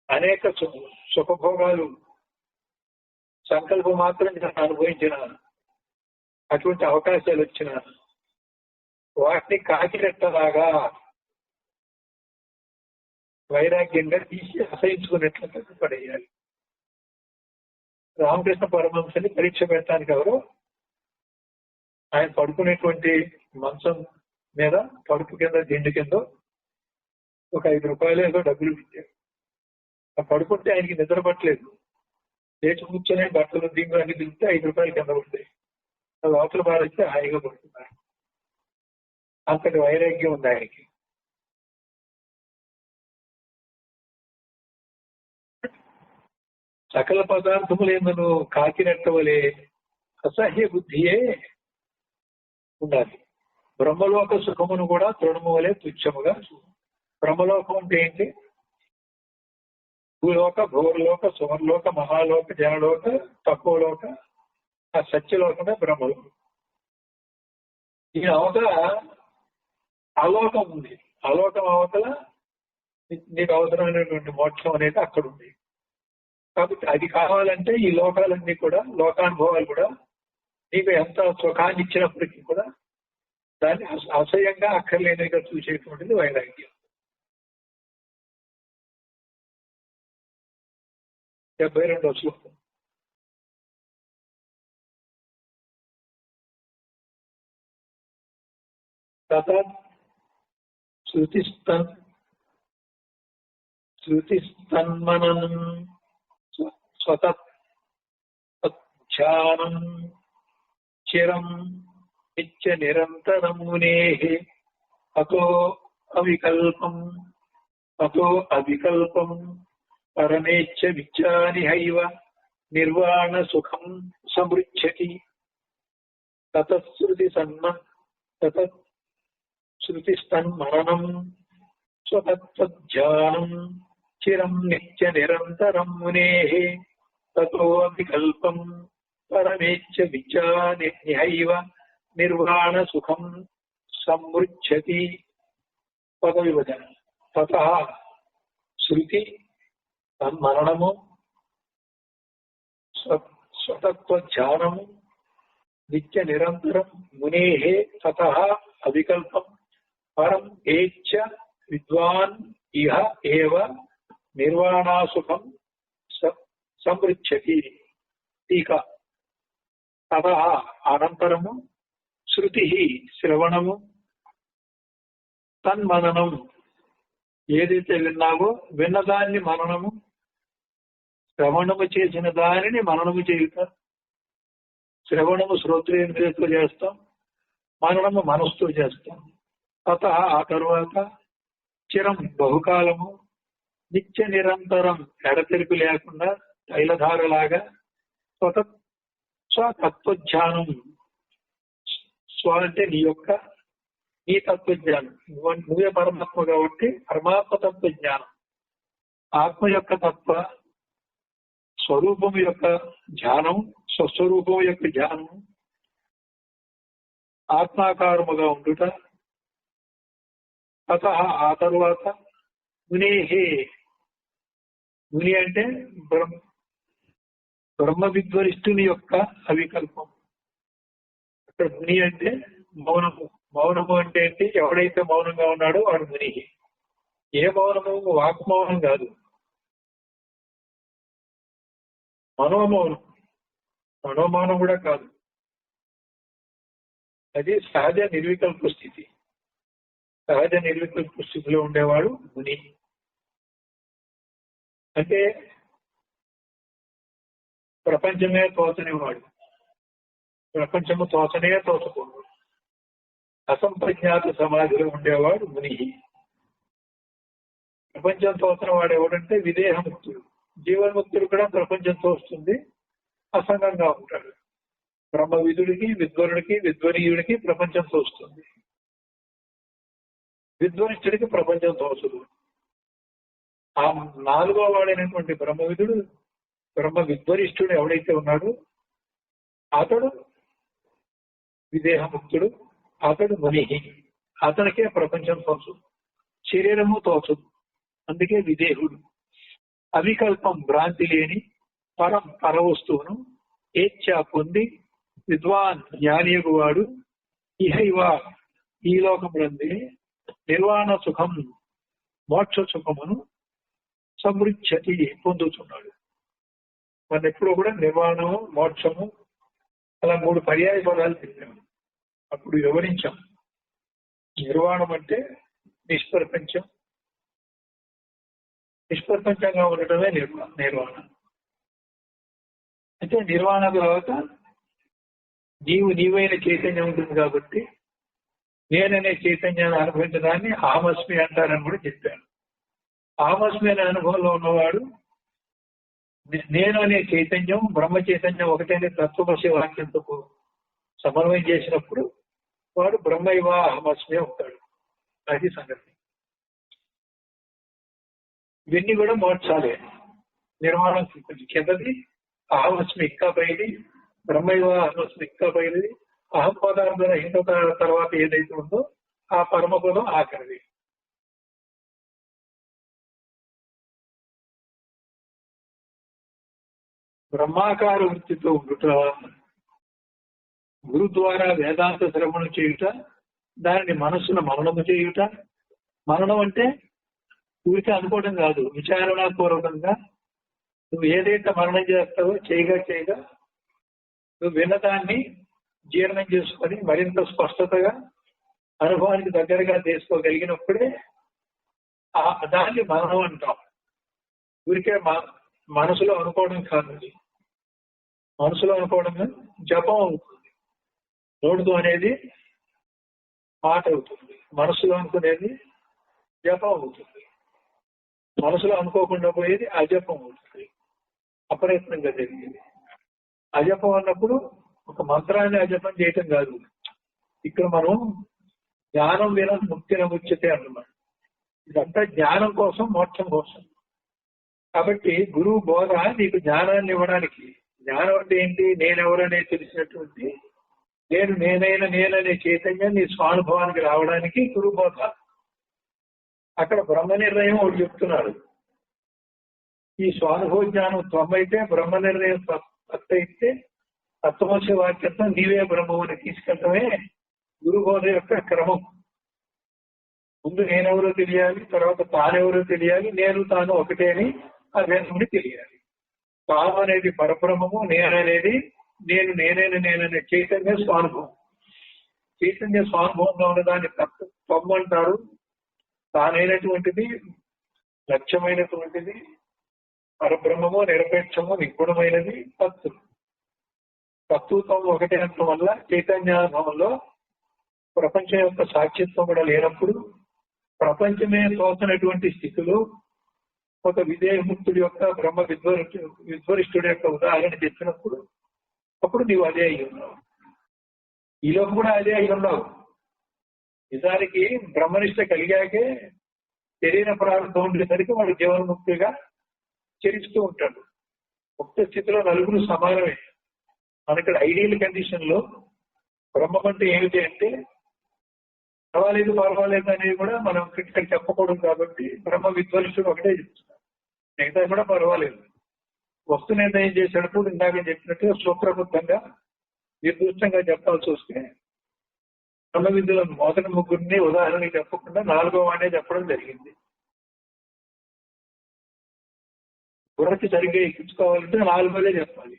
అనేక సుఖభోగాలు సంకల్పం మాత్రం అనుభవించిన అటువంటి అవకాశాలు వచ్చిన వాటిని కాకిరెట్టలాగా వైరాగ్యంగా తీసి అసహించుకున్నట్లుగా పడేయాలి. రామకృష్ణ పరమహంసని పరీక్ష పెట్టడానికి ఎవరు ఆయన పడుకునేటువంటి మంచం మీద పడుపు కింద దిండు కింద ఒక 5 రూపాయలు ఏదో డబ్బులు పెట్టారు. ఆ పడుకుంటే ఆయనకి నిద్ర పట్టలేదు. లేచి కూర్చొని బట్టలు దిండు అన్ని దిగితే 5 రూపాయలు కింద పడతాయి. లోపల పారిస్తే హాయిగా పడుతున్నారు. అంతటి వైరాగ్యం ఉంది ఆయనకి. సకల పదార్థములేందును కాకినట్టవలే అసహ్య బుద్ధియే ఉండాలి. బ్రహ్మలోక సుఖమును కూడా తృణము వలె తుచ్చముగా. బ్రహ్మలోకం అంటే ఏంటి? భూలోక, భూవర్లోక, సువర్లోక, మహాలోక, జనలోక, తక్కువలోక, ఆ సత్యలోకమే బ్రహ్మలోకం. ఈ అవతల అలోకం ఉంది. అలోకం అవతల నీకు అవసరమైనటువంటి మోక్షం అనేది అక్కడ ఉంది. కాబట్టి అది కావాలంటే ఈ లోకాలన్నీ కూడా, లోకానుభవాలు కూడా నీకు ఎంత సుఖాన్ని ఇచ్చినప్పటికీ కూడా దాన్ని అసహ్యంగా అక్కర్లేనిగా చూసేటువంటిది వైరాగ్యం. 72వ శ్లోకం. శృతిస్తన్మననం స్వతధ్యానం చిరం నిత్య నిరంతరం మునేః అతో అవికల్పం పరమేచ్ఛ విచ్చానిహైవ నిర్వాణ సుఖం సమృచ్ఛతి. తతశ్రుతిస్తన్మరణం స్వతత్వధ్యానం చిరం నిత్య నిరంతరం మునేః తతో వికల్పం పరమేచ్ఛ విచ్చానిహైవ నిర్వాణ సుఖం సమృచ్ఛతి. పద విభజన. తతః శృతి తన్మరణము స్వతత్వధ్యానము నిత్య నిరంతరం మునేః తతః అవికల్పం పరం ఏచ్ఛ విద్వాన్ ఇహ ఏవ నిర్వాణాసుఖం సమృచ్ఛతి. టీకా. తతః అనంతరము శృతి శ్రవణము తన్మననం ఏదైతే విన్నావో విన్నదాన్ని మననము, శ్రవణము చేసిన దానిని మననము చేయుట. శ్రవణము శ్రోత్రేంద్రియంతో చేస్తాం, మననము మనస్సుతో చేస్తాం. తతః ఆ తరువాత చిరం బహుకాలము నిత్య నిరంతరం ఎడతెరిపి లేకుండా తైలధారలాగా స్వతత్వజ్ఞానం. స్వ అంటే నీ తత్వజ్ఞానం. నువ్వే పరమాత్మ కాబట్టి పరమాత్మ తత్వజ్ఞానం, ఆత్మ యొక్క తత్వ స్వరూపము యొక్క ధ్యానం, స్వస్వరూపము యొక్క ధ్యానం, ఆత్మాకారముగా ఉండుట. తతః ఆ తరువాత మునేః. ముని అంటే బ్రహ్మ విద్వరిష్ఠుని యొక్క అవికల్పం. అక్కడ ముని అంటే మౌనము. మౌనము అంటే ఏంటి? ఎవడైతే మౌనంగా ఉన్నాడో వాడు ముని. ఏ మౌనము? వాక్మౌనం కాదు, మనోమౌనం. మనోమౌనం కూడా కాదు, అది సహజ నిర్వికల్ప స్థితి. సహజ నిర్వికల్ప స్థితిలో ఉండేవాడు ముని. అంటే ప్రపంచమే తోచనివాడు, ప్రపంచము తోచనే తోచకూడదు. అసంప్రజ్ఞాత సమాధిలో ఉండేవాడు ముని. ప్రపంచం తోచని వాడు ఎవడంటే విదేహముక్తుడు. జీవన్ముక్తుడు కూడా ప్రపంచం తోస్తుంది, అసంగంగా ఉంటాడు. బ్రహ్మవిధుడికి, విద్వరుడికి, విద్వనీయుడికి ప్రపంచం తోస్తుంది, విద్వనిష్ఠుడికి ప్రపంచం తోచదు. ఆ నాలుగో వాడైనటువంటి బ్రహ్మవిధుడు, బ్రహ్మ విద్వరిష్ఠుడు ఎవడైతే ఉన్నాడో అతడు విదేహముక్తుడు, అతడు ముని. అతనికే ప్రపంచం తోచదు, శరీరము తోచదు, అందుకే విదేహుడు. అవికల్పం భ్రాంతి లేని పరవస్తువును ఏచ్ఛా పొంది విద్వాన్ జ్ఞానియగు వాడు ఇహైవ ఈ లోకములందే నిర్వాణ సుఖం మోక్ష సుఖమును సమృచ్ఛతి పొందుతున్నాడు. మన ఎప్పుడూ కూడా నిర్వాణము, మోక్షము అలా 3 పర్యాయ పదాలు చెప్పాము, అప్పుడు వివరించాం. నిర్వాణం అంటే నిష్ప్రపంచం, నిష్ప్రపంచంగా ఉండటమే నిర్వాణం. అయితే నిర్వాణ తర్వాత నీవైన చైతన్యం ఉంటుంది కాబట్టి నేననే చైతన్యాన్ని అనుభవించడాన్ని ఆమస్మి అంటారని కూడా చెప్పాను. ఆమస్మి అనే అనుభవంలో ఉన్నవాడు నేను అనే చైతన్యం, బ్రహ్మ చైతన్యం ఒకటేనే తత్వమసి వాక్యంతో సమన్వయం చేసినప్పుడు వాడు బ్రహ్మైవ అహమస్మి అవుతాడు. అది సంగతి. ఇవన్నీ కూడా మోక్షాలే. నిర్మాణం కిందది అహమస్మి ఇంకా పైది, బ్రహ్మైవ అహమస్మి ఇంకా పైది, అహం పదార్థం ఇంకో తర్వాత ఏదైతే ఉందో ఆ పరమపదం ఆఖరిది. బ్రహ్మాకార వృత్తితో ఉండుట గురు ద్వారా వేదాంత శ్రవణం చేయుట, దానిని మనస్సును మననము చేయుట. మననం అంటే ఊరికే అనుకోవడం కాదు, విచారణాపూర్వకంగా నువ్వు ఏదైతే మననం చేస్తావో చేయగా నువ్వు విన్నదాన్ని జీర్ణం చేసుకొని మరింత స్పష్టతగా అనుభవానికి దగ్గరగా తీసుకోగలిగినప్పుడే దాన్ని మననం అంటాం. ఊరికే మనసులో అనుకోవడం కాదు. మనసులో అనుకోవడం జపం అవుతుంది. నోటితో అనేది మాట అవుతుంది. మనసులో అనుకునేది జపం అవుతుంది. మనసులో అనుకోకుండా పోయేది అజపం అవుతుంది. అప్రయత్నంగా జరిగేది. అజపం అన్నప్పుడు ఒక మంత్రాన్ని అజపం చేయటం కాదు. ఇక్కడ మనం జ్ఞానం విన ముక్తిన ముచ్యతే అన్నమాట. ఇదంతా జ్ఞానం కోసం, మోక్షం కోసం. కాబట్టి గురువు బోధ నీకు జ్ఞానాన్ని ఇవ్వడానికి. జ్ఞానం అంటే ఏంటి? నేనెవరనే తెలిసినటువంటి నేననే చైతన్యం నీ స్వానుభవానికి రావడానికి గురు బోధ. అక్కడ బ్రహ్మ నిర్ణయం ఒకటి చెప్తున్నాడు. ఈ స్వానుభవ జ్ఞానం త్వమైతే, బ్రహ్మ నిర్ణయం అయితే తత్వమసి వాక్యంతో నీవే బ్రహ్మని తీసుకెళ్ళటమే గురు బోధ యొక్క క్రమం. ముందు నేనెవరో తెలియాలి, తర్వాత తానెవరో తెలియాలి, నేను తాను ఒకటే అని ఆ భేదముని తెలియాలి. తాను అనేది పరబ్రహ్మము, నేననేది నేననే చైతన్య స్వానుభవం. చైతన్య స్వానుభవంగా ఉన్నదాన్ని త్వం అంటారు. తానైనటువంటిది, లక్ష్యమైనటువంటిది, పరబ్రహ్మము, నిరపేక్షము, నిగుణమైనది తత్తు. తత్వత్వం ఒకటే అనడం వల్ల చైతన్యానుభవంలో ప్రపంచం యొక్క సాక్షిత్వం కూడా లేనప్పుడు, ప్రపంచమే తోచనటువంటి స్థితిలో ఒక విదేహముక్తుడి యొక్క బ్రహ్మ విద్వరిష్ఠుడి యొక్క ఉదాహరణ చెప్పినప్పుడు అప్పుడు నీవు అదే అయి ఉన్నావు. ఈలోపు కూడా అదే అయి ఉన్నావు. నిజానికి బ్రహ్మనిష్ట కలిగాకే శరీర ప్రారంభం ఉండేసరికి వాడు జీవన్ముక్తిగా చరిస్తూ ఉంటాడు. ముక్త స్థితిలో నలుగురు సమానమే. మనకి ఐడియల్ కండిషన్ లో బ్రహ్మం అంటే ఏమిటి అంటే పర్వాలేదు అనేది కూడా మనం ఇక్కడ చెప్పకూడదు. కాబట్టి బ్రహ్మ విద్వరిష్ఠుడు ఒకటే చెప్తున్నారు, మిగతా కూడా పర్వాలేదు. వస్తు నిర్ణయం చేసేటప్పుడు ఇందాక చెప్పినట్టుగా సూత్రబద్ధంగా నిర్దిష్టంగా చెప్పాల్సి వస్తే బ్రహ్మ విద్యలో మొదటి ముగ్గురిని ఉదాహరణకి చెప్పకుండా 4వ వాడే చెప్పడం జరిగింది. బుర్రకి సరిగ్గా ఎక్కించుకోవాలంటే 4వదే చెప్పాలి.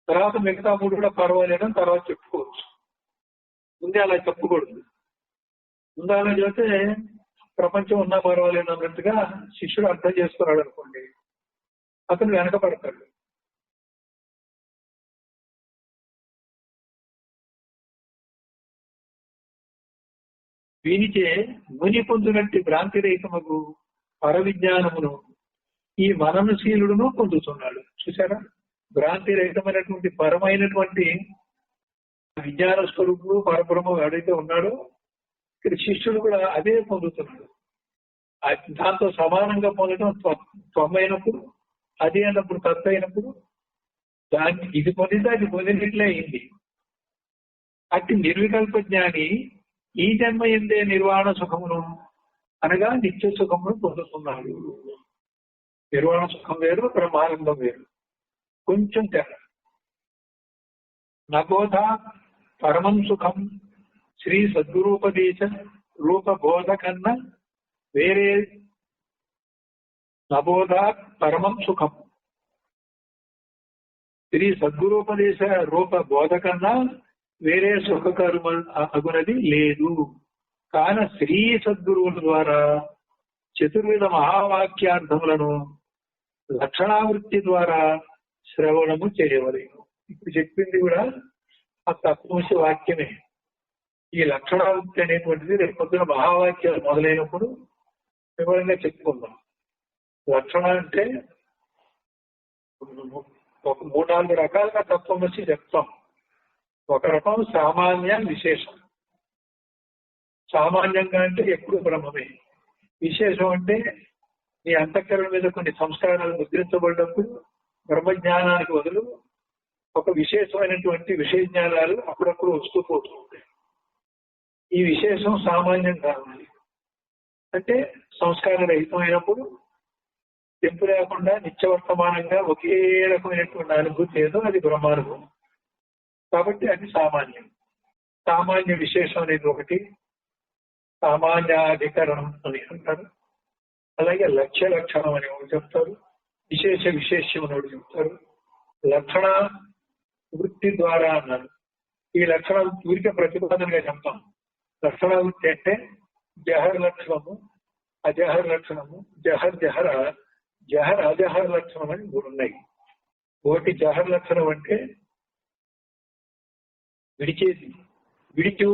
తర్వాత మిగతా 3 కూడా పర్వాలేదని తర్వాత చెప్పుకోవచ్చు. ముందే అలా చెప్పకూడదు. ముందు అలా చెప్తే ప్రపంచం ఉన్నా పర్వాలేదు అన్నట్టుగా శిష్యుడు అర్థం చేసుకున్నాడు అనుకోండి, అతను వెనకబడతాడు. వీనిచే ముని పొందినట్టు భ్రాంతి రహితముకు పరవిజ్ఞానమును ఈ మననశీలుడును పొందుతున్నాడు. చూసారా, భ్రాంతి రహితమైనటువంటి పరమైనటువంటి విజ్ఞాన స్వరూపుడు పరబ్రహ్మ ఎవడైతే ఉన్నాడో ఇక్కడ శిష్యుడు కూడా అదే పొందుతున్నాడు. దాంతో సమానంగా పొందడం త్వమైనప్పుడు, అది అన్నప్పుడు తత్వ అయినప్పుడు దాన్ని ఇది పొందితే అది పొందినట్లే అయింది. అట్టి నిర్వికల్ప జ్ఞాని ఈ జన్మ ఎందే నిర్వాణ సుఖమును అనగా నిత్య సుఖమును పొందుతున్నాడు. నిర్వాణ సుఖం వేరు, బ్రహ్మానందం వేరు, కొంచెం తేడా. నబోధ పరమం సుఖం శ్రీ సద్గురూపదేశ రూపబోధ కన్నా వేరే. నబోధ పరమం సుఖం శ్రీ సద్గురూపదేశ రూప బోధ కన్నా వేరే సుఖకర్మ అగునది లేదు. కాన శ్రీ సద్గురువుల ద్వారా చతుర్విధ మహావాక్యార్థములను లక్షణావృత్తి ద్వారా శ్రవణము చేయవలేను. ఇప్పుడు చెప్పింది కూడా ఆ తత్వమసి వాక్యమే. ఈ లక్షణావృత్తి అనేటువంటిది రేపు పొద్దున మహావాక్యాలు మొదలైనప్పుడు వివరంగా చెప్పుకుందాం. లక్షణ అంటే ఒక 3-4 రకాలుగా తత్వమసి చెప్తాం. ఒక రకం సామాన్య, విశేషం. సామాన్యంగా అంటే ఎప్పుడు బ్రహ్మమే. విశేషం అంటే నీ అంతఃకరణ మీద కొన్ని సంస్కారాలు ముద్రించబడినప్పుడు బ్రహ్మజ్ఞానానికి బదులు ఒక విశేషమైనటువంటి విషయ జ్ఞానాలు అప్పుడప్పుడు వస్తూ పోతూ ఉంటాయి. ఈ విశేషం సామాన్యం కావాలి అంటే సంస్కార రహితమైనప్పుడు తెంపు లేకుండా నిత్యవర్తమానంగా ఒకే రకమైనటువంటి అనుభూతి ఏదో అది బ్రహ్మానుభవం. కాబట్టి అది సామాన్యం. సామాన్య విశేషం అనేది ఒకటి, సామాన్యాధికరణం అని అంటారు. అలాగే లక్ష్య లక్షణం అని ఒకటి చెప్తారు, విశేష విశేష్యం అని ఒకటి చెప్తారు. లక్షణ వృత్తి ద్వారా అన్నారు. ఈ లక్షణాలు ఊరికే ప్రతిపాదనగా చెప్తాం. లక్షణ వృత్తి అంటే జహర్ లక్షణము, అజహర్ లక్షణము, జహర్ జహర, జహర్ అజహర్ లక్షణం అని మూడు ఉన్నాయి. ఒకటి జహర్ లక్షణం అంటే విడిచేది, విడిచు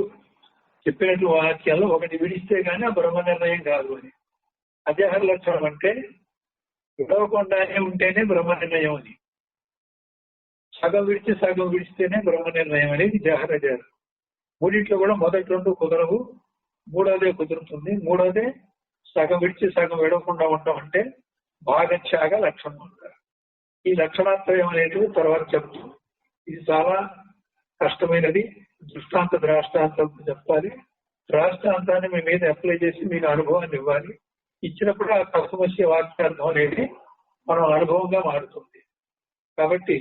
చెప్పినట్లు వాక్యాల్లో ఒకటి విడిస్తే గానీ ఆ బ్రహ్మ నిర్ణయం కాదు అని. అజహర్ లక్షణం అంటే విడవకుండానే ఉంటేనే బ్రహ్మ నిర్ణయం అని. సగం విడిచి సగం విడిస్తేనే బ్రహ్మ నిర్ణయం అనేది జహర్ అజహర్. మూడింట్లో కూడా మొదటి రెండు కుదరవు, మూడోదే కుదురుతుంది. మూడోదే సగం విడిచి సగం విడవకుండా ఉండడం అంటే భాగత్యాగ లక్షణం అంటారు. ఈ లక్షణాత్రయం అనేది తర్వాత చెప్తుంది. ఇది చాలా కష్టమైనది. దృష్టాంత ద్రాష్టాంతాలతో చెప్పాలి. ద్రాష్టాంతాన్ని మీ మీద అప్లై చేసి మీకు అనుభవాన్ని ఇవ్వాలి. ఇచ్చినప్పుడు ఆ తత్వమస్య వాక్యార్థం అనేది మనం అనుభవంగా మారుతుంది. కాబట్టి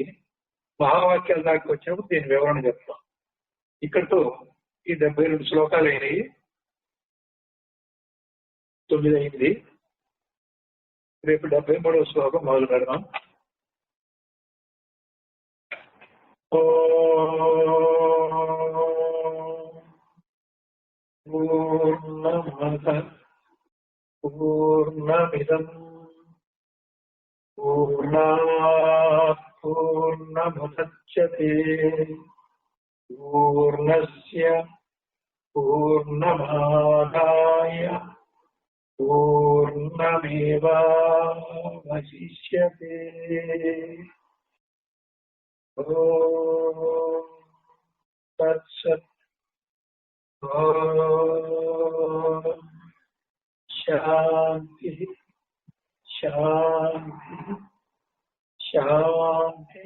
మహావాక్యాల దాకా వచ్చినప్పుడు దీని వివరణ చెప్తాం. ఇక్కడితో ఈ 72 శ్లోకాలు అయినాయి. 9 అయింది. రేపు 73వ శ్లోకం మొదలు పెడదాం. పూర్ణమద పూర్ణమిదం పూర్ణాత్ పూర్ణముదచ్యతే పూర్ణస్య పూర్ణమాదాయ పూర్ణమేవావశిష్యతే. ఓం తత్సత్. ఓం శాంతి శాంతి శాంతి.